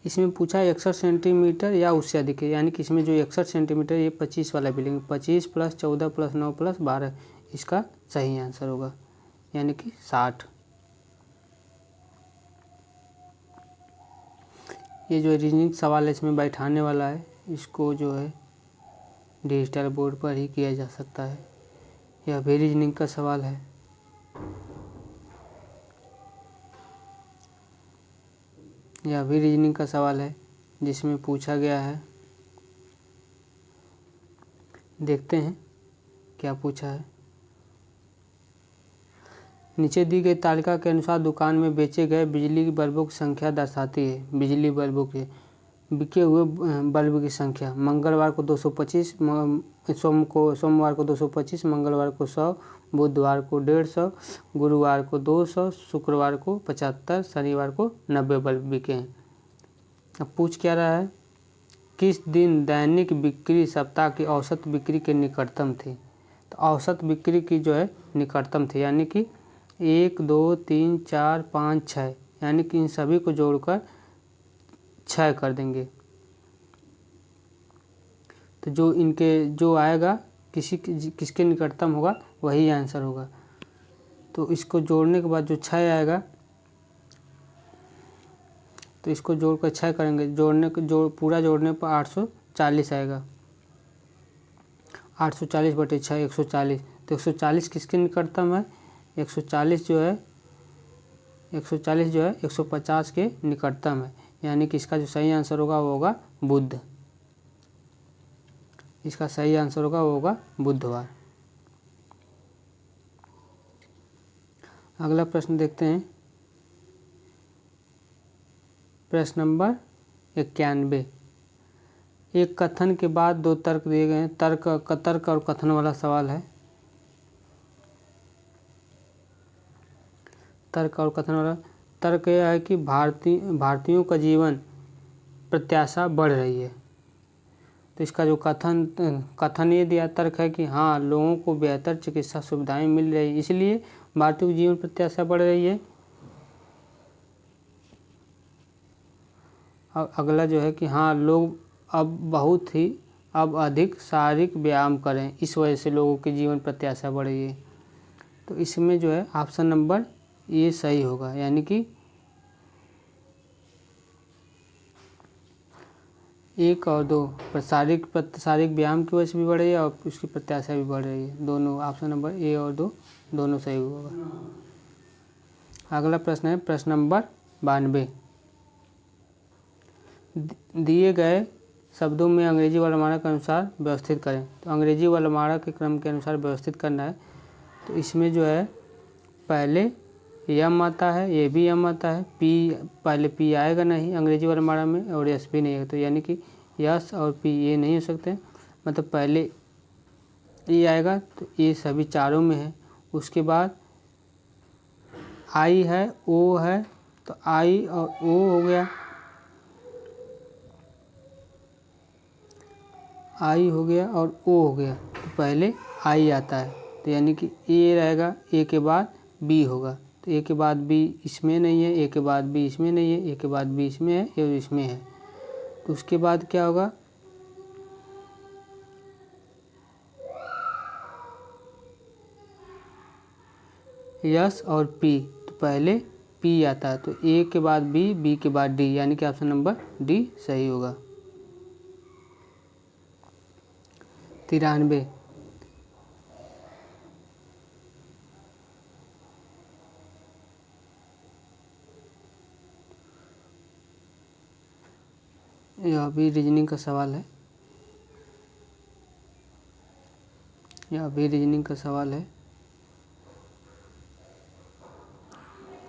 इसमें पूछा है 61 सेंटीमीटर या उससे अधिक है, यानी कि इसमें जो 61 सेंटीमीटर ये 25 वाला भी लेंगे, 25 + 14 + 9 + 12 इसका सही आंसर होगा, यानी कि 60। ये जो रीजनिंग सवाल है इसमें बैठाने वाला है, इसको जो है डिजिटल बोर्ड पर ही किया जा सकता है। यह भी रीजनिंग का सवाल है। यह भी रीजनिंग का सवाल है जिसमें पूछा गया है, देखते हैं क्या पूछा है। नीचे दी गई तालिका के अनुसार दुकान में बेचे गए बिजली बल्बों की संख्या दर्शाती है। बिजली बल्बों के बिके हुए बल्ब की संख्या, मंगलवार को 225, सोमवार को 225, मंगलवार को 100, बुधवार को 150, गुरुवार को 200, शुक्रवार को 75, शनिवार को 90 बल्ब बिके हैं। अब पूछ क्या रहा है, किस दिन दैनिक बिक्री सप्ताह की औसत बिक्री के निकटतम थी। तो औसत बिक्री की जो है निकटतम थी, यानी कि 1, 2, 3, 4, 5, 6, यानी कि इन सभी को जोड़कर 6 कर देंगे। तो जो इनके जो आएगा किसके निकटतम होगा वही आंसर होगा। तो इसको जोड़ने के बाद जो 6 आएगा, तो इसको जोड़कर 6 करेंगे, पूरा जोड़ने पर 840 आएगा। 840 बटे 6 140। तो 140 किसके निकटतम है, 140 जो है 150 के निकटतम है, यानी कि इसका जो सही आंसर होगा वो होगा बुध। इसका सही आंसर होगा वो होगा बुधवार। अगला प्रश्न देखते हैं, प्रश्न नंबर 91। एक कथन के बाद 2 तर्क दिए गए हैं। तर्क और कथन वाला सवाल है। तर्क और कथन वाला तर्क यह है कि भारतीयों का जीवन प्रत्याशा बढ़ रही है। तो इसका जो कथन ये दिया तर्क है कि हाँ, लोगों को बेहतर चिकित्सा सुविधाएं मिल रही, इसलिए भारतीय जीवन प्रत्याशा बढ़ रही है। अगला जो है कि हाँ, लोग अब अधिक शारीरिक व्यायाम करें, इस वजह से लोगों की जीवन प्रत्याशा बढ़ रही है। तो इसमें जो है ऑप्शन नंबर ये सही होगा, यानी कि 1 और 2 शारीरिक व्यायाम की वजह से भी बढ़ रही है और उसकी प्रत्याशा भी बढ़ रही है। दोनों ऑप्शन नंबर ए और 2 दोनों सही होगा। अगला प्रश्न है प्रश्न नंबर 92। दिए गए शब्दों में अंग्रेजी वर्णमाला के अनुसार व्यवस्थित करें। तो अंग्रेजी वर्णमाला के क्रम के अनुसार व्यवस्थित करना है। तो इसमें जो है पहले यम आता है, ये भी यम आता है, पहले पी आएगा नहीं अंग्रेजी वर्णमाला में और यस भी नहीं है। तो यानी कि यस और पी ये नहीं हो सकते, मतलब पहले ये आएगा, तो ये सभी चारों में है। उसके बाद आई है, ओ है, तो आई और ओ हो गया, आई हो गया और ओ हो गया। तो पहले आई आता है, तो यानी कि ए रहेगा, ए के बाद बी होगा। तो ए के बाद बी इसमें नहीं है, ए के बाद बी इसमें नहीं है, ए के बाद बी इसमें है, ए इसमें है। तो उसके बाद क्या होगा, यस और पी। तो पहले पी आता है, तो ए के बाद बी, बी के बाद डी, यानी कि ऑप्शन नंबर डी सही होगा। 93। यह भी रीजनिंग का सवाल है।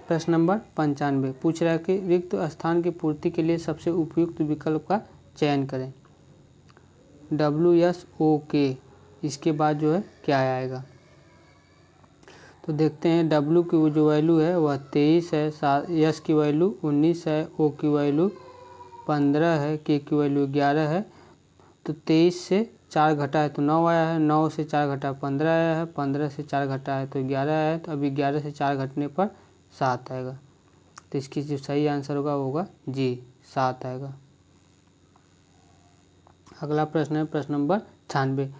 प्रश्न नंबर 95 पूछ रहा है कि रिक्त स्थान की पूर्ति के लिए सबसे उपयुक्त विकल्प का चयन करें। WSOK, इसके बाद जो है क्या आएगा, तो देखते हैं। W की जो वैल्यू है वह 23 है, S की वैल्यू 19 है, O की वैल्यू 15 है, K की वैल्यू 11 है। तो 23 से 4 घटा है तो 9 आया है, 9 से 4 घटा 15 आया है, 15 से 4 घटा है तो 11 आया है। तो अभी 11 से 4 घटने पर 7 आएगा। तो इसकी जो सही आंसर होगा वो होगा जी, 7 आएगा। अगला प्रश्न है प्रश्न नंबर 96।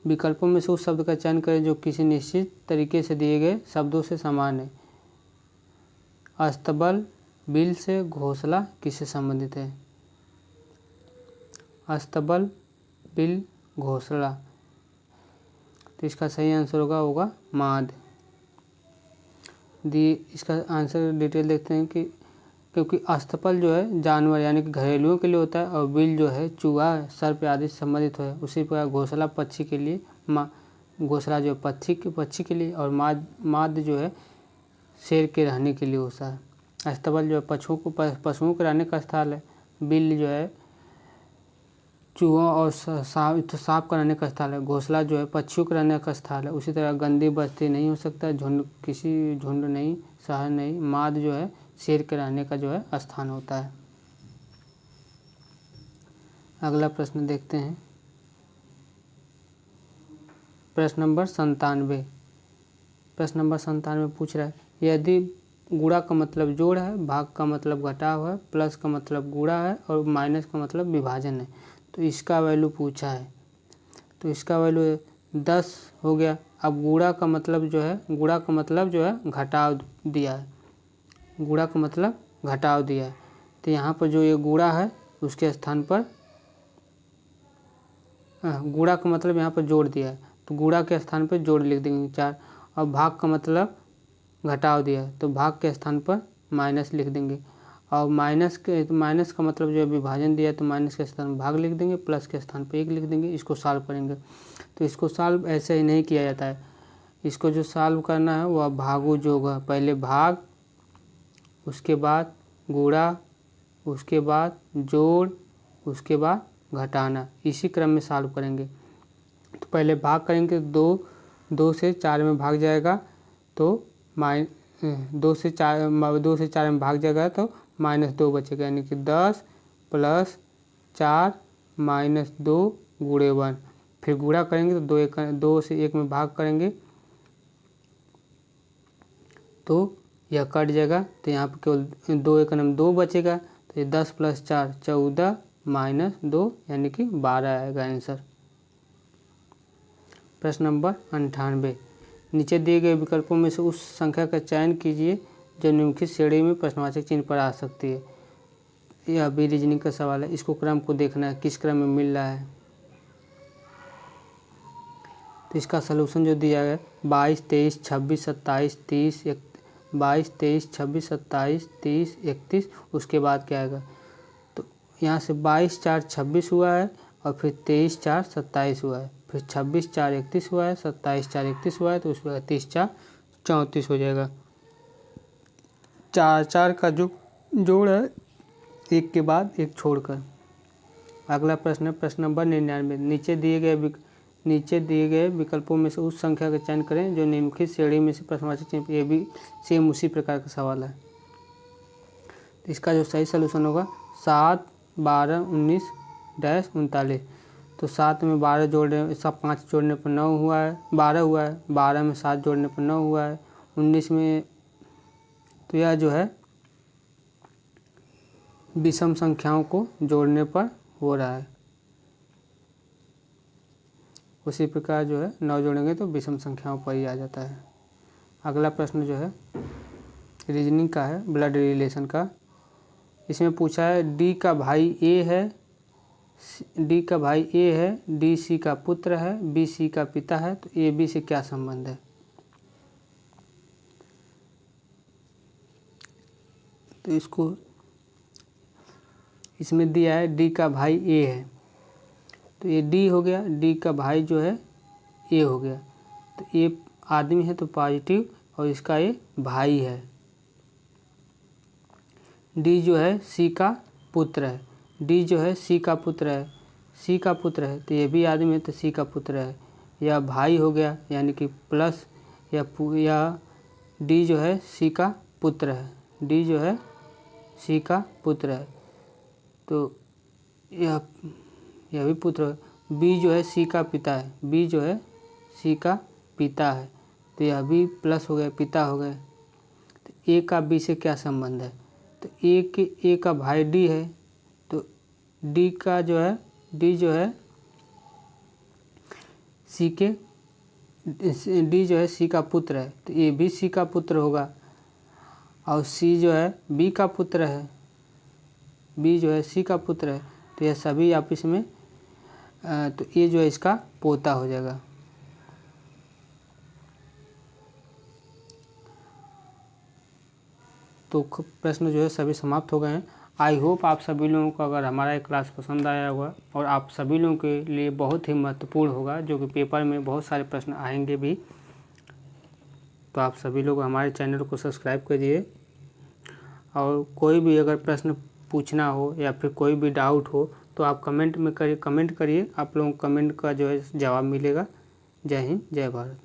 विकल्पों में से उस शब्द का चयन करें जो किसी निश्चित तरीके से दिए गए शब्दों से समान है। अस्तबल बिल से घोंसला किससे संबंधित है। अस्तबल, बिल, घोंसला। तो इसका सही आंसर होगा माद। इसका आंसर डिटेल देखते हैं कि क्योंकि अस्तबल जो है जानवर यानी कि घरेलुओं के लिए होता है और बिल जो है चूहा, सर्प आदि से संबंधित है। उसी प्रकार घोंसला पक्षी के लिए, घोंसला जो पक्षी के लिए, और माद जो है शेर के रहने के लिए होता है। अस्तबल जो है पशुओं के रहने का स्थल है। बिल जो है चूहों और सांप का रहने का स्थल है। घोंसला जो है पक्षियों के रहने का स्थल है। उसी तरह गंदी बस्ती नहीं हो सकता, किसी झुंड नहीं, शहर नहीं। माद जो है शेर के रहने का जो है स्थान होता है। अगला प्रश्न देखते हैं, प्रश्न नंबर 97। प्रश्न नंबर 97 पूछ रहा है, यदि गुणा का मतलब जोड़ है, भाग का मतलब घटाव है, प्लस का मतलब गुणा है और माइनस का मतलब विभाजन है, तो इसका वैल्यू पूछा है। तो इसका वैल्यू 10 हो गया। अब गुणा का मतलब जो है घटाव दिया है। गुणा का मतलब घटाव दिया है, तो यहाँ पर जो ये गुणा है उसके स्थान पर गुणा का मतलब यहाँ पर जोड़ दिया है, तो गुणा के स्थान पर जोड़ लिख देंगे 4। और भाग का मतलब घटाव दिया है, तो भाग के स्थान पर माइनस लिख देंगे। और माइनस का मतलब जो है विभाजन दिया है, तो माइनस के स्थान पर भाग लिख देंगे, प्लस के स्थान पर 1 लिख देंगे। इसको सॉल्व करेंगे। तो इसको सॉल्व ऐसे ही नहीं किया जाता है। इसको जो सॉल्व करना है वह भागो जोग है। पहले भाग, उसके बाद गुणा, उसके बाद जोड़, उसके बाद घटाना, इसी क्रम में सॉल्व करेंगे। तो पहले भाग करेंगे, 2 से 4 में भाग जाएगा, तो 2 से 4 में भाग जाएगा तो -2 बचेगा, यानी कि 10 + 4 - 2 गुणे 1। फिर गुणा करेंगे तो 2 से 1 में भाग करेंगे तो यह कट जाएगा, तो यहाँ पर केवल 2 × 2 बचेगा। तो ये 10 + 4 14 - 2 यानी कि 12 आएगा आंसर। प्रश्न नंबर 98, नीचे दिए गए विकल्पों में से उस संख्या का चयन कीजिए जो निम्नलिखित श्रेणी में प्रश्नवाचक चिन्ह पर आ सकती है। यह भी रीजनिंग का सवाल है। इसको क्रम को देखना है, किस क्रम में मिल रहा है। तो इसका सलूशन जो दिया है 22 23 26 27 30 22 23 26 27 30 31, उसके बाद क्या आएगा। तो यहाँ से 22 4 26 हुआ है, और फिर 23 4 27 हुआ है, फिर 26 4 31 हुआ है, 27 4 31 हुआ है, तो उसके बाद 30 4 34 हो जाएगा। 4 का जो जोड़ है, एक के बाद एक छोड़कर। अगला प्रश्न है प्रश्न नंबर 99, नीचे दिए गए विकल्पों में से उस संख्या का चयन करें जो निम्नलिखित श्रेणी में से प्रश्नवाचक चिन्ह। ये भी सेम उसी प्रकार का सवाल है। तो इसका जो सही सलूशन होगा 7 12 19 39। तो 7 में 12 जोड़ने, सब 5 जोड़ने पर 9 हुआ है, 12 हुआ है। 12 में 7 जोड़ने पर 9 हुआ है। 19 में, तो यह जो है विषम संख्याओं को जोड़ने पर हो रहा है। उसी प्रकार जो है 9 जोड़ेंगे तो विषम संख्याओं पर ही आ जाता है। अगला प्रश्न जो है रीजनिंग का है, ब्लड रिलेशन का। इसमें पूछा है डी का भाई ए है, डी सी का पुत्र है, बी सी का पिता है, तो ए बी से क्या संबंध है। तो इसमें दिया है डी का भाई ए है, तो ये डी हो गया, डी का भाई जो है ए हो गया। तो ए आदमी है तो पॉजिटिव, और इसका ये भाई है। डी जो है सी का पुत्र है, डी जो है सी का पुत्र है, तो ये भी आदमी है तो सी का पुत्र है। यह भाई हो गया, यानी कि प्लस या डी जो है सी का पुत्र है, डी जो है सी का पुत्र है, तो यह भी पुत्र है। बी जो है सी का पिता है, बी जो है सी का पिता है, तो यह भी प्लस हो गया, पिता हो गए। तो ए का बी से क्या संबंध है। तो ए का भाई डी है, तो डी जो है सी का पुत्र है, तो ए भी सी का पुत्र होगा। और सी जो है बी का पुत्र है, बी जो है सी का पुत्र है, तो यह सभी आपस में तो ये जो है इसका पोता हो जाएगा। तो प्रश्न जो है सभी समाप्त हो गए हैं। आई होप आप सभी लोगों को अगर हमारा ये क्लास पसंद आया होगा और आप सभी लोगों के लिए बहुत ही महत्वपूर्ण होगा, जो कि पेपर में बहुत सारे प्रश्न आएंगे भी। तो आप सभी लोग हमारे चैनल को सब्सक्राइब करिए, और कोई भी अगर प्रश्न पूछना हो या फिर कोई भी डाउट हो तो आप कमेंट करिए। आप लोगों को कमेंट का जो है जवाब मिलेगा। जय हिंद, जय भारत।